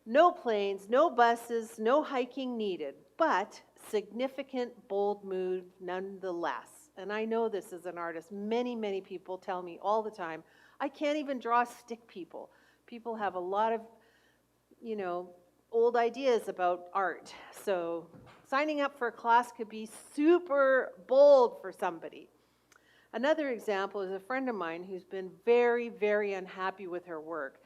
No planes, no buses, no hiking needed, but significant, bold move nonetheless. And I know this as an artist. Many people tell me all the time, I can't even draw stick people. People have a lot of, old ideas about art. So signing up for a class could be super bold for somebody. Another example is a friend of mine who's been very, very unhappy with her work.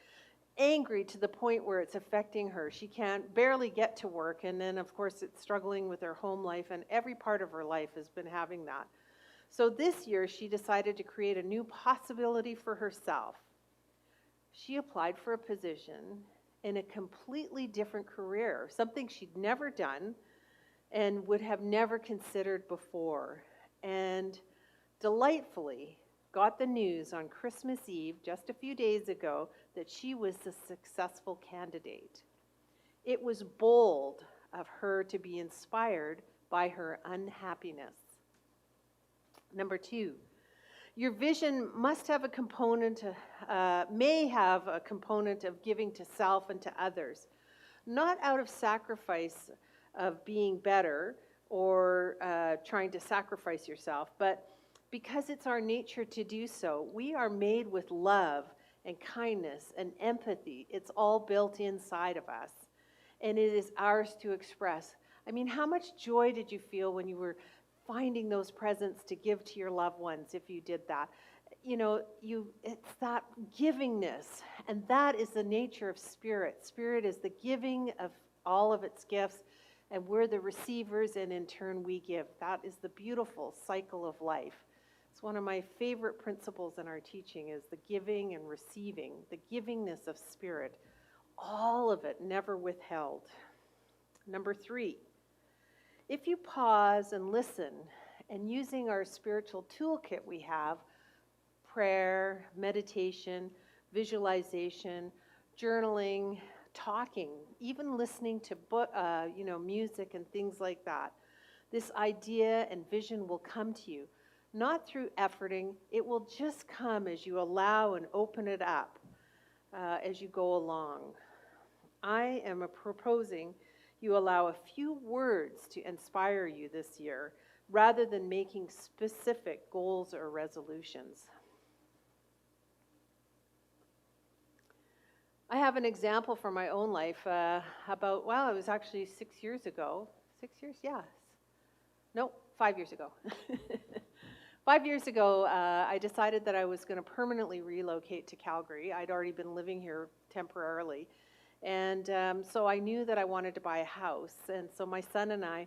Angry to the point where it's affecting her. She can't barely get to work, and then of course it's struggling with her home life, and every part of her life has been having that. So this year she decided to create a new possibility for herself. She applied for a position in a completely different career, something she'd never done and would have never considered before, and delightfully got the news on Christmas Eve, just a few days ago, that she was the successful candidate. It was bold of her to be inspired by her unhappiness. Number 2, your vision must have a component, may have a component of giving to self and to others. not out of sacrifice of being better or trying to sacrifice yourself, but because it's our nature to do so. We are made with love and kindness and empathy. It's all built inside of us, and it is ours to express. I mean, how much joy did you feel when you were finding those presents to give to your loved ones if you did that? You know, it's that givingness, and that is the nature of spirit. Spirit is the giving of all of its gifts, and we're the receivers, and in turn we give. That is the beautiful cycle of life. It's one of my favorite principles in our teaching is the giving and receiving, the givingness of spirit, all of it never withheld. Number 3, if you pause and listen, and using our spiritual toolkit we have, prayer, meditation, visualization, journaling, talking, even listening to music and things like that, this idea and vision will come to you. Not through efforting, it will just come as you allow and open it up as you go along. I am proposing you allow a few words to inspire you this year rather than making specific goals or resolutions. I have an example from my own life it was actually 6 years ago. 6 years? Yes. No, 5 years ago. 5 years ago, I decided that I was going to permanently relocate to Calgary. I'd already been living here temporarily. And so I knew that I wanted to buy a house. And so my son and I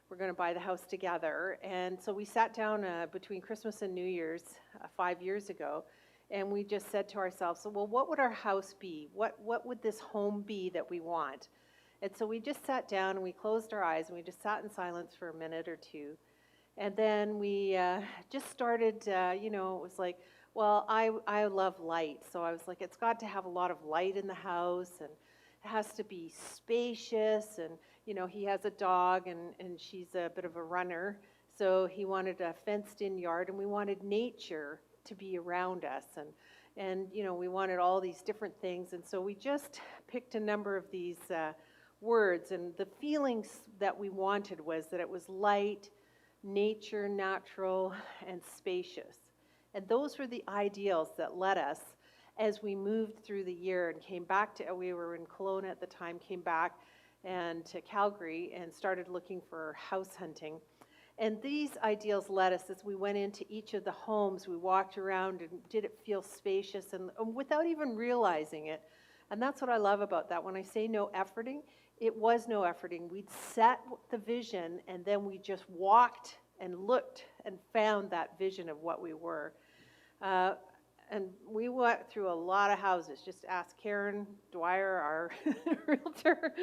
were going to buy the house together. And so we sat down between Christmas and New Year's 5 years ago. And we just said to ourselves, well, what would our house be? What would this home be that we want? And so we just sat down and we closed our eyes and we just sat in silence for a minute or two. And then we just started, it was like, well, I love light. So I was like, it's got to have a lot of light in the house, and it has to be spacious. And, he has a dog, and she's a bit of a runner. So he wanted a fenced-in yard, and we wanted nature to be around us. And we wanted all these different things. And so we just picked a number of these words. And the feelings that we wanted was that it was light, nature, natural, and spacious. And those were the ideals that led us as we moved through the year and came back to, we were in Kelowna at the time, came back and to Calgary and started looking for house hunting. And these ideals led us as we went into each of the homes. We walked around and did it feel spacious and without even realizing it. And that's what I love about that. When I say no efforting, it was no efforting. We'd set the vision, and then we just walked and looked and found that vision of what we were. And we went through a lot of houses. Just ask Karen Dwyer, our realtor.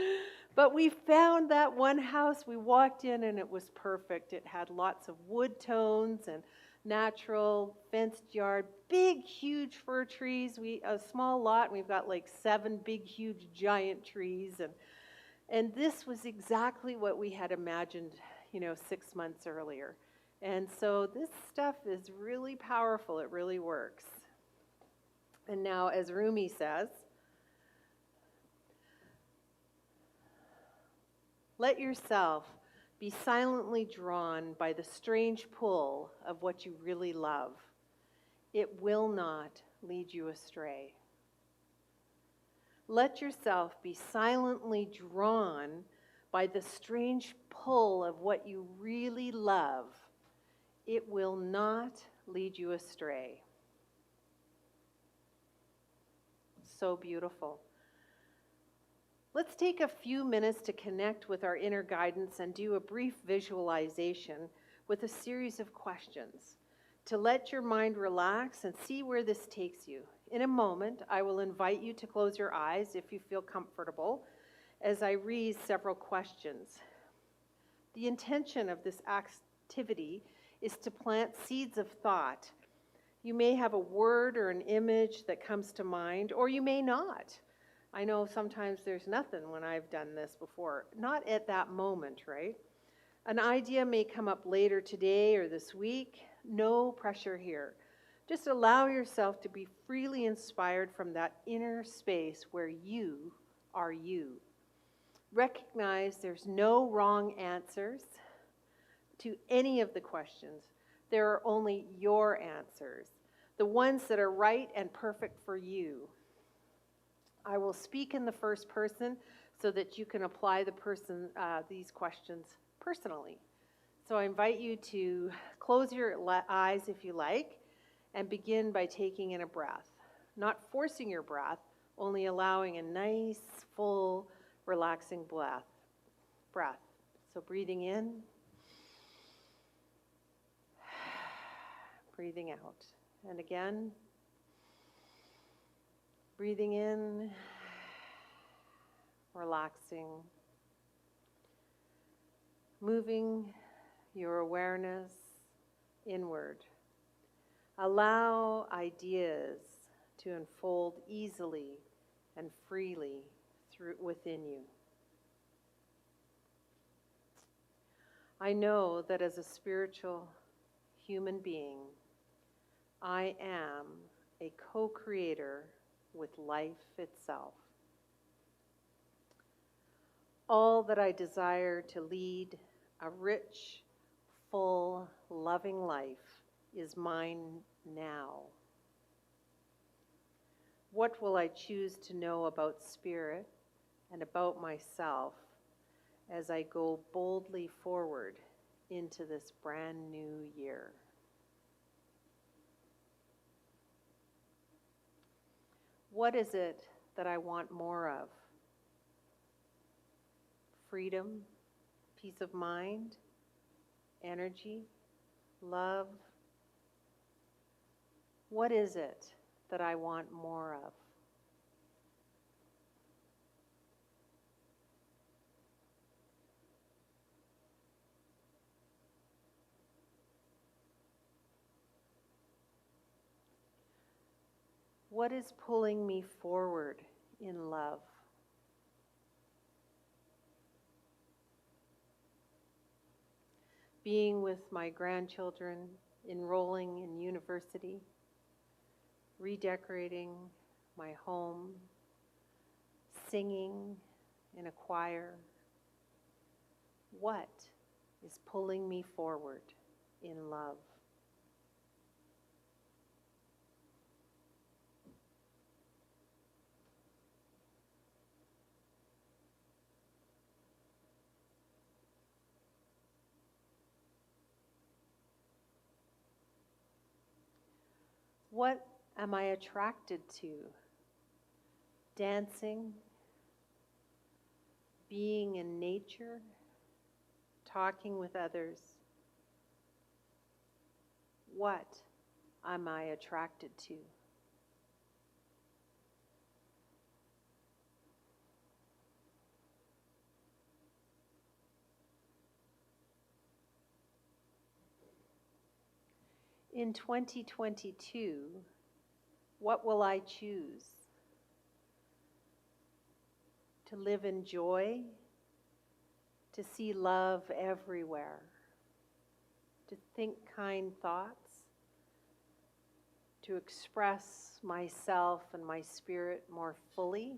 But we found that one house. We walked in, and it was perfect. It had lots of wood tones and natural fenced yard, big, huge fir trees. A small lot, and we've got like 7 big, huge, giant trees. And this was exactly what we had imagined, 6 months earlier. And so this stuff is really powerful. It really works. And now, as Rumi says, let yourself be silently drawn by the strange pull of what you really love. It will not lead you astray. Let yourself be silently drawn by the strange pull of what you really love. It will not lead you astray. So beautiful. Let's take a few minutes to connect with our inner guidance and do a brief visualization with a series of questions to let your mind relax and see where this takes you. In a moment, I will invite you to close your eyes if you feel comfortable as I read several questions. The intention of this activity is to plant seeds of thought. You may have a word or an image that comes to mind, or you may not. I know sometimes there's nothing when I've done this before. Not at that moment, right? An idea may come up later today or this week. No pressure here. Just allow yourself to be freely inspired from that inner space where you are you. Recognize there's no wrong answers to any of the questions. There are only your answers, the ones that are right and perfect for you. I will speak in the first person so that you can apply these questions personally. So I invite you to close your eyes if you like and begin by taking in a breath. Not forcing your breath, only allowing a nice, full, relaxing breath. So breathing in, breathing out. And again, breathing in, relaxing, moving your awareness inward. Allow ideas to unfold easily and freely within you. I know that as a spiritual human being, I am a co-creator with life itself. All that I desire to lead a rich, full, loving life is mine now. What will I choose to know about spirit and about myself as I go boldly forward into this brand new year? What is it that I want more of? Freedom, peace of mind, energy, love? What is it that I want more of? What is pulling me forward in love? Being with my grandchildren, enrolling in university, redecorating my home, singing in a choir. What is pulling me forward in love? What am I attracted to? Dancing, being in nature, talking with others. What am I attracted to? In 2022, what will I choose? To live in joy, to see love everywhere, to think kind thoughts, to express myself and my spirit more fully.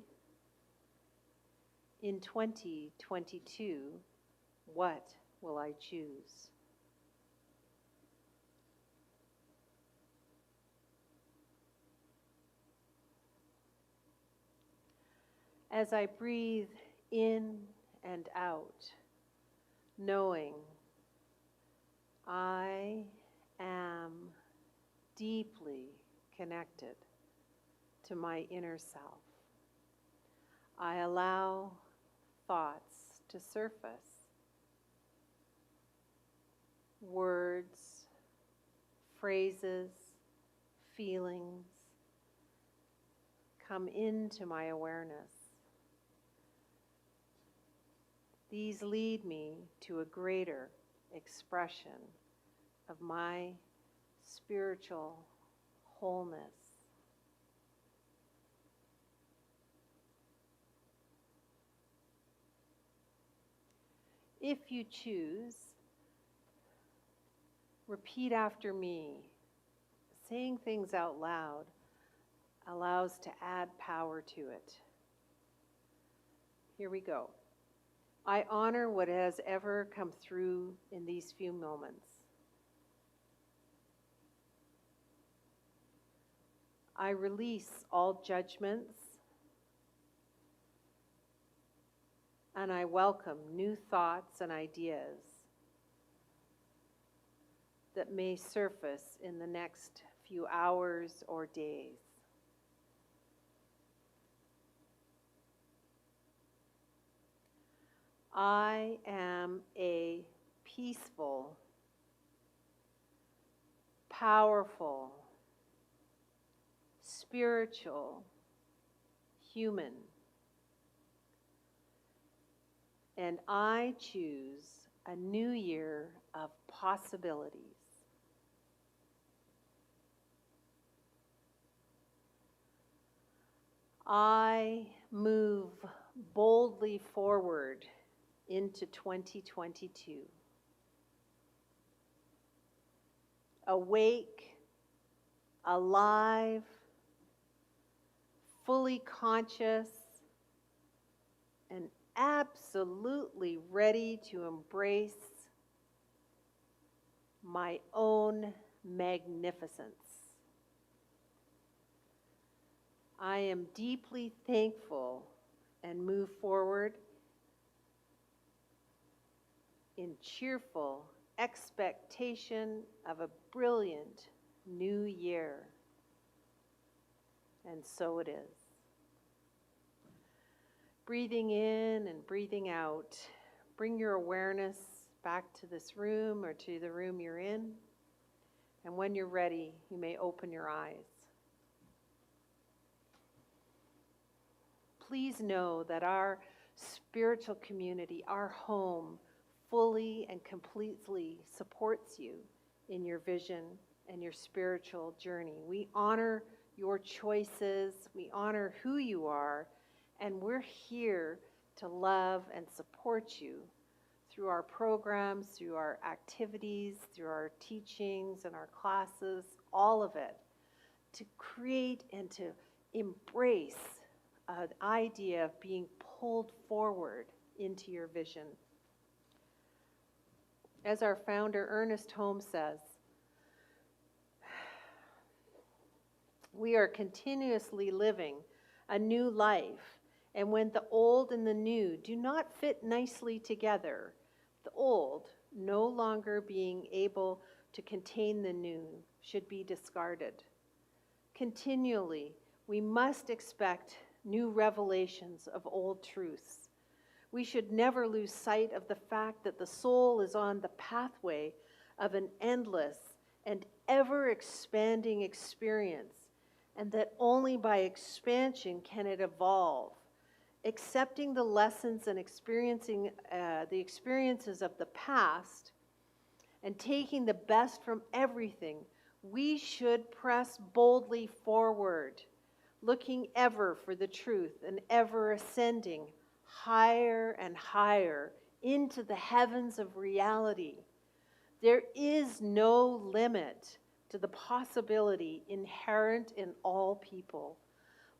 In 2022, what will I choose? As I breathe in and out, knowing I am deeply connected to my inner self, I allow thoughts to surface, words, phrases, feelings come into my awareness. These lead me to a greater expression of my spiritual wholeness. If you choose, repeat after me. Saying things out loud allows to add power to it. Here we go. I honor what has ever come through in these few moments. I release all judgments, and I welcome new thoughts and ideas that may surface in the next few hours or days. I am a peaceful, powerful, spiritual human, and I choose a new year of possibilities. I move boldly forward into 2022. Awake, alive, fully conscious, and absolutely ready to embrace my own magnificence. I am deeply thankful and move forward in cheerful expectation of a brilliant new year. And so it is. Breathing in and breathing out, bring your awareness back to this room or to the room you're in. And when you're ready, you may open your eyes. Please know that our spiritual community, our home, fully and completely supports you in your vision and your spiritual journey. We honor your choices, we honor who you are, and we're here to love and support you through our programs, through our activities, through our teachings and our classes, all of it, to create and to embrace an idea of being pulled forward into your vision. As our founder, Ernest Holmes, says, we are continuously living a new life, and when the old and the new do not fit nicely together, the old, no longer being able to contain the new, should be discarded. Continually, we must expect new revelations of old truths. We should never lose sight of the fact that the soul is on the pathway of an endless and ever-expanding experience, and that only by expansion can it evolve. Accepting the lessons and experiencing the experiences of the past and taking the best from everything, we should press boldly forward, looking ever for the truth and ever ascending higher and higher into the heavens of reality. There is no limit to the possibility inherent in all people.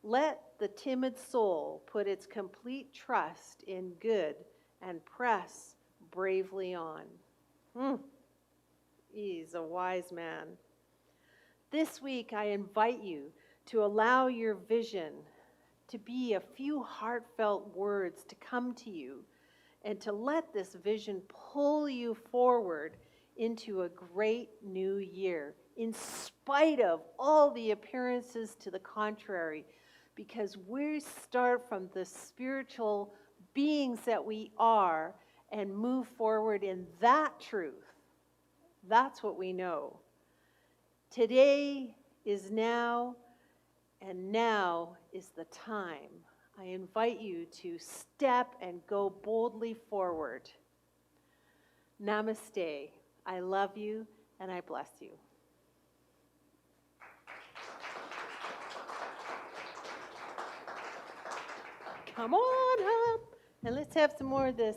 Let the timid soul put its complete trust in good and press bravely on. He's a wise man. This week, I invite you to allow your vision to be a few heartfelt words to come to you, and to let this vision pull you forward into a great new year, in spite of all the appearances to the contrary, because we start from the spiritual beings that we are and move forward in that truth. That's what we know. Today is now, and now is the time. I invite you to step and go boldly forward. Namaste. I love you and I bless you. Come on up and let's have some more of this.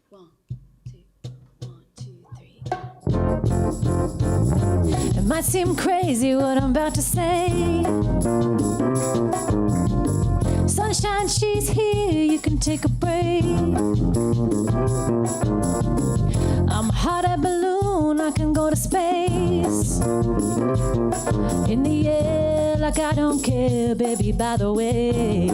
1, 2, 1, 2, 3. It might seem crazy what I'm about to say. Sunshine, she's here, you can take a break. I'm a hot air balloon, I can go to space. In the air, like I don't care, baby, by the way.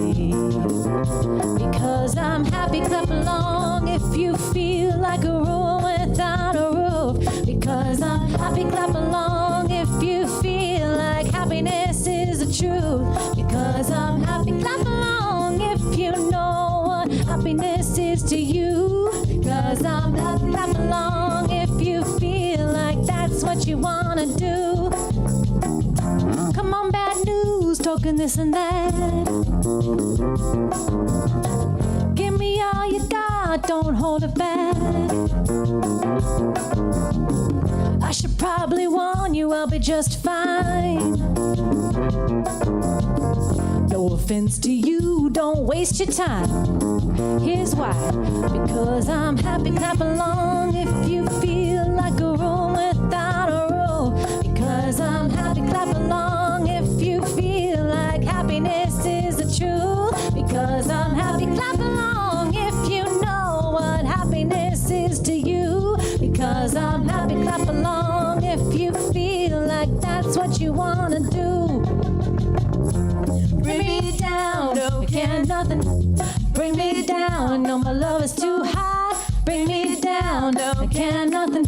Because I'm happy, clap along if you feel like a room without a roof. Because I'm happy, clap along if you feel like happiness is the truth. Because I'm happy, clap along if you know what happiness is to you. Because I'm happy, clap along if you feel like that's what you wanna do. Come on, bad news, talking this and that. Give me all you got, don't hold it back. I should probably warn you, I'll be just fine. No offense to you, don't waste your time. Here's why. Because I'm happy, clap along if you feel like a room without a roof. Because I'm happy, clap along if you feel like happiness is the truth. Because I'm happy, clap along if you know what happiness is to you. Because I'm happy, clap along if you feel like that's what you wanna do. Bring me down, no can't nothing. Bring me down, no my love is too high. Bring me down, no can't nothing.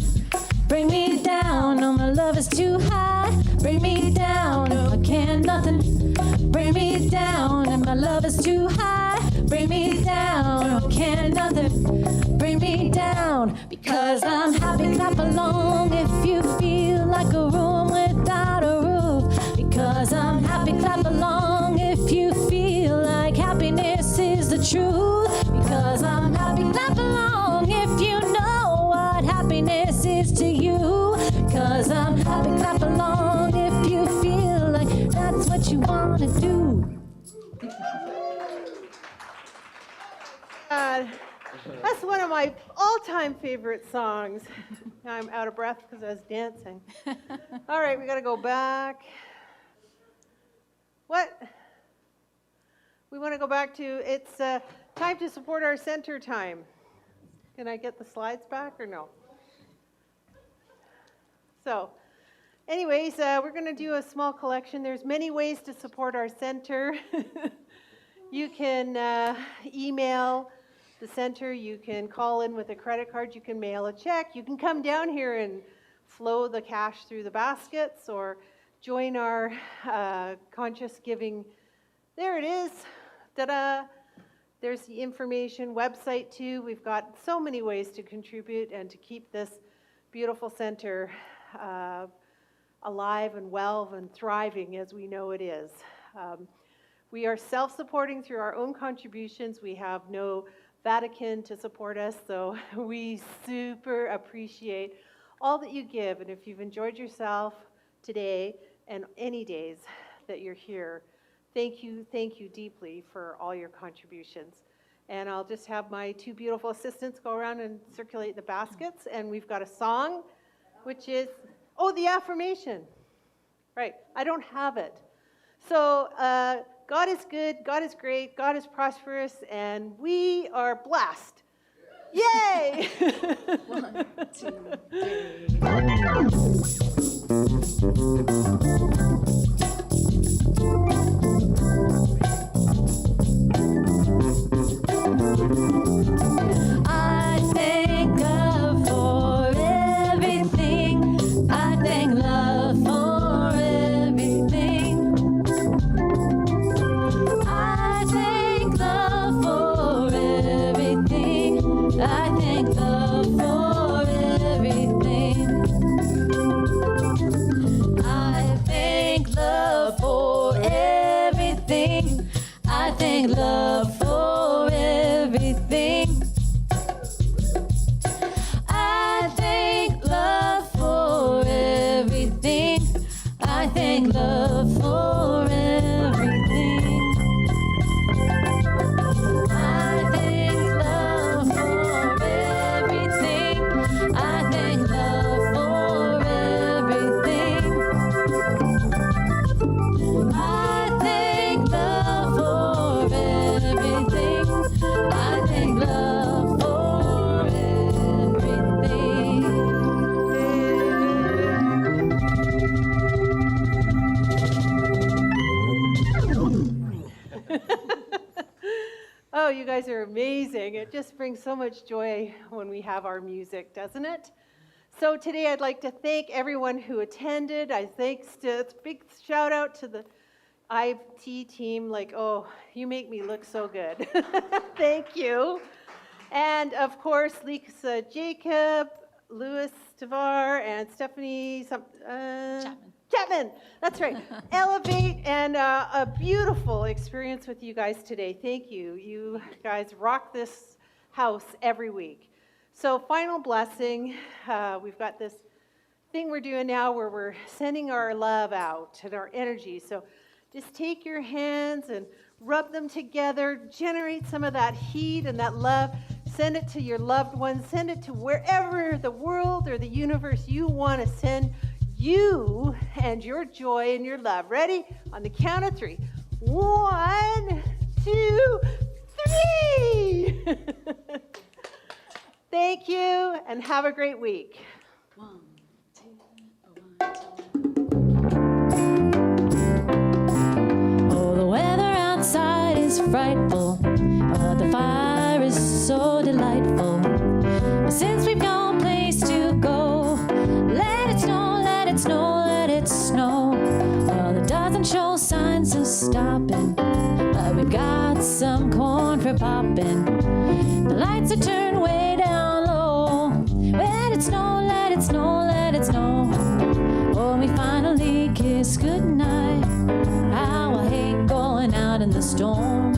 Bring me down, no my love is too high. Bring me down, no I can't nothing. Bring me down, and my love is too high. Bring me down, no I can't nothing. Bring me down, because I'm happy, clap along if you feel like a room without a roof. Because I'm happy, clap along if you feel like happiness is the truth. Because I'm happy, clap along if you know what happiness is to you. Because I'm happy, clap along if you feel like that's what you want to do. That's one of my all-time favorite songs. Now I'm out of breath because I was dancing. All right, we got to go back. What? We want to go back to, it's time to support our center time. Can I get the slides back or no? So, anyways, we're going to do a small collection. There's many ways to support our center. You can email the center, you can call in with a credit card, you can mail a check, you can come down here and flow the cash through the baskets or join our conscious giving. There it is. Ta-da! There's the information website too. We've got so many ways to contribute and to keep this beautiful center alive and well and thriving as we know it is. We are self-supporting through our own contributions. We have no Vatican to support us, so we super appreciate all that you give. And if you've enjoyed yourself today and any days that you're here, thank you deeply for all your contributions. And I'll just have my two beautiful assistants go around and circulate the baskets. And we've got a song, which is, oh, the affirmation. Right, I don't have it. So God is good, God is great, God is prosperous, and we are blessed. Yay! 1, 2, 3. I thank God for everything. I thank love for everything. I thank love for everything. I thank love for everything. I thank love for everything. I thank love for everything. I thank love for everything. I thank love for everything. I thank love for everything. Oh, you guys are amazing. It just brings so much joy when we have our music, doesn't it? So today I'd like to thank everyone who attended. Big shout out to the IT team. Like, oh, you make me look so good. Thank you. And of course, Lisa Jacob, Louis Tavar, and Stephanie Chapman. That's right. Elevate, and a beautiful experience with you guys today. Thank you. You guys rock this house every week. So final blessing. We've got this thing we're doing now where we're sending our love out and our energy. So just take your hands and rub them together. Generate some of that heat and that love. Send it to your loved ones. Send it to wherever the world or the universe you want to send you and your joy and your love. Ready? On the count of 3. 1, 2, 3. Thank you, and have a great week. 1, 2, 1, 2. Oh, the weather outside is frightful, but the fire is so delightful. But since we've no place to go, let it snow, let it snow, let it snow. Well, it doesn't show signs of stopping, but we've got some corn for popping. The lights are turned way down low. Let it snow, let it snow, let it snow. Oh, we finally kiss goodnight. How I hate going out in the storm.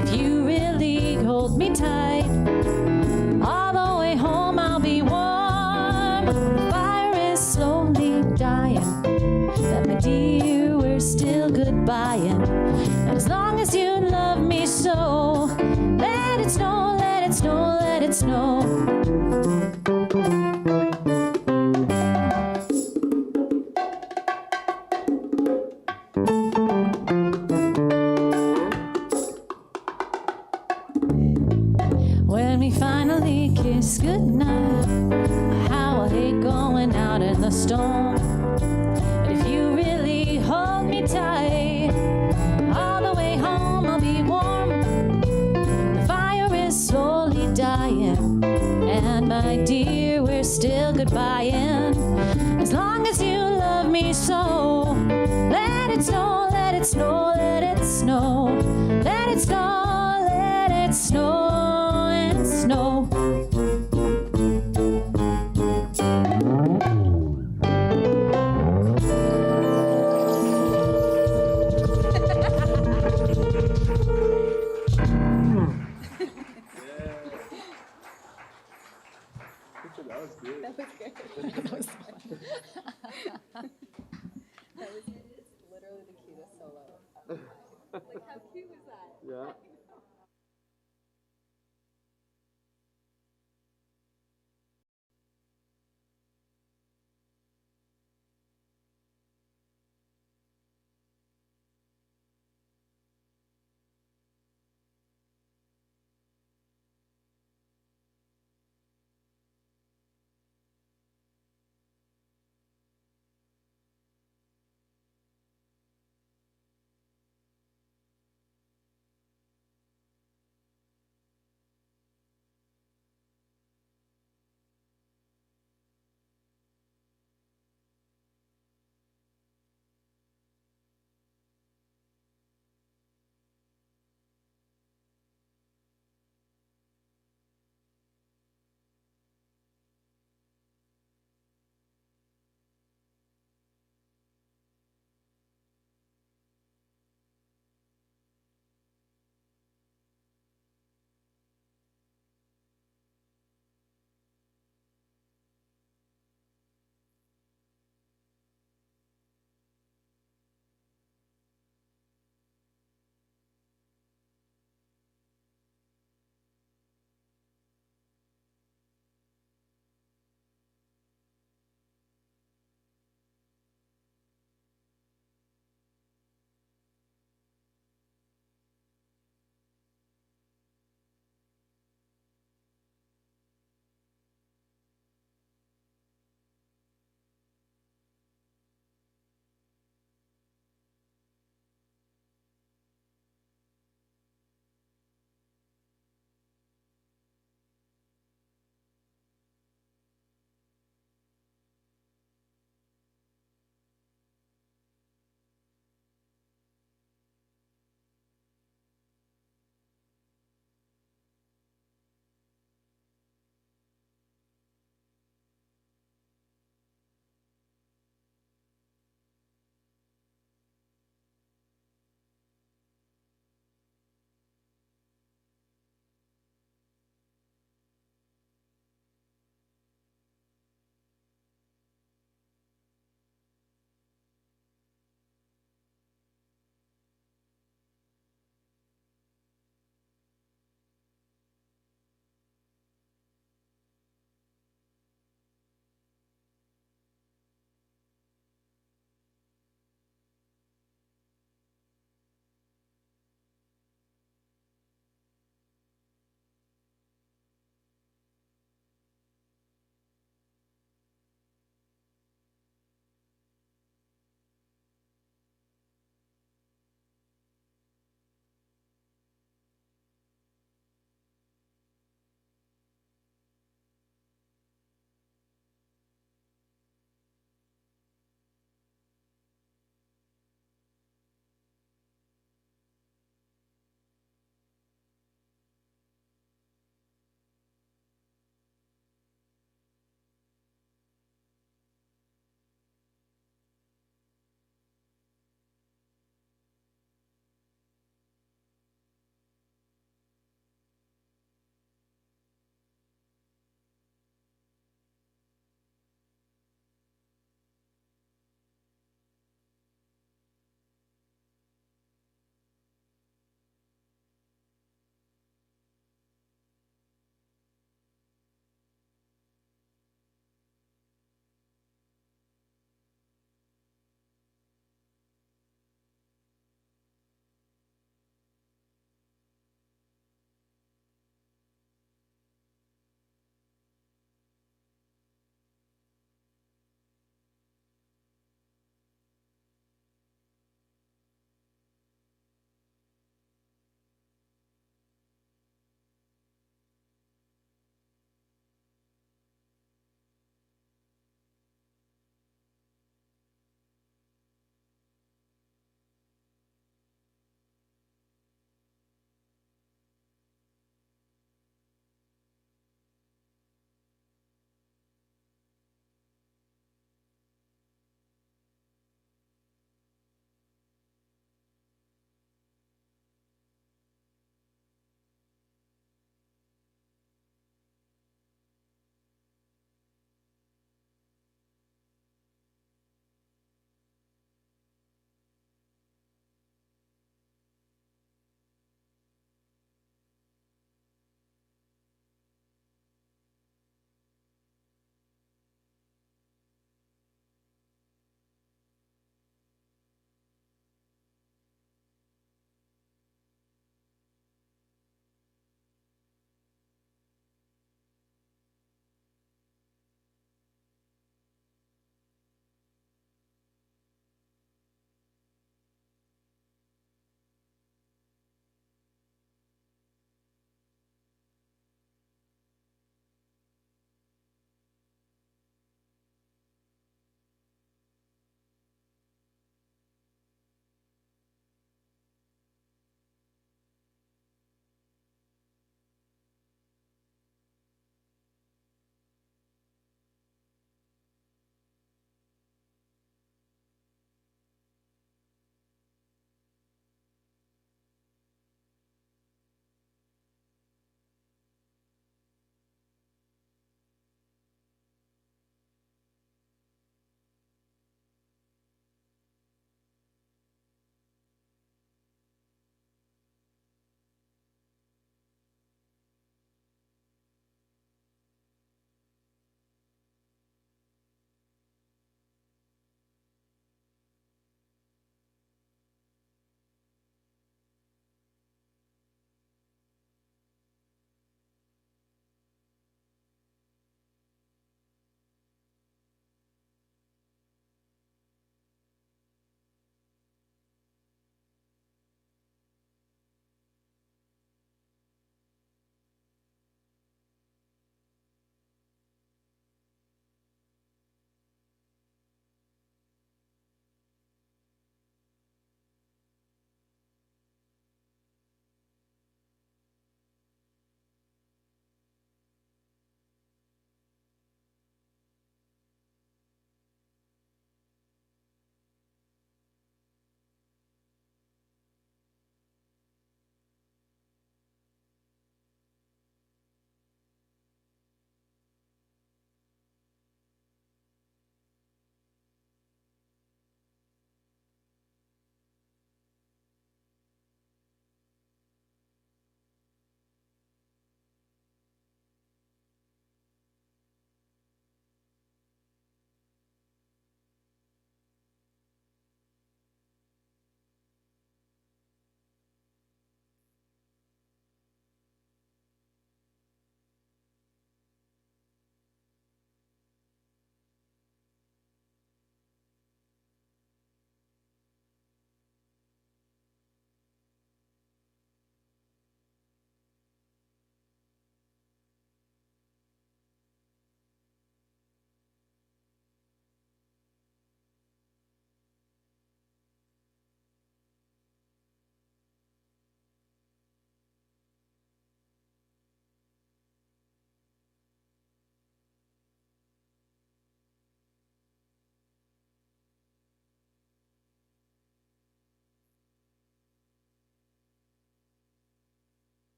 If you really hold me tight, all the way home I'll be warm. The fire is slowly dying, but my dear, we're still goodbying. And as long as you love me so, let it snow, let it snow, let it snow. When we finally kiss goodnight, how I hate going out in the storm. But if you really hold me tight, all the way home I'll be warm. The fire is slowly dying, and my dear, we're still goodbying. As long as you love me so, let it snow, let it snow, let it snow, let it snow.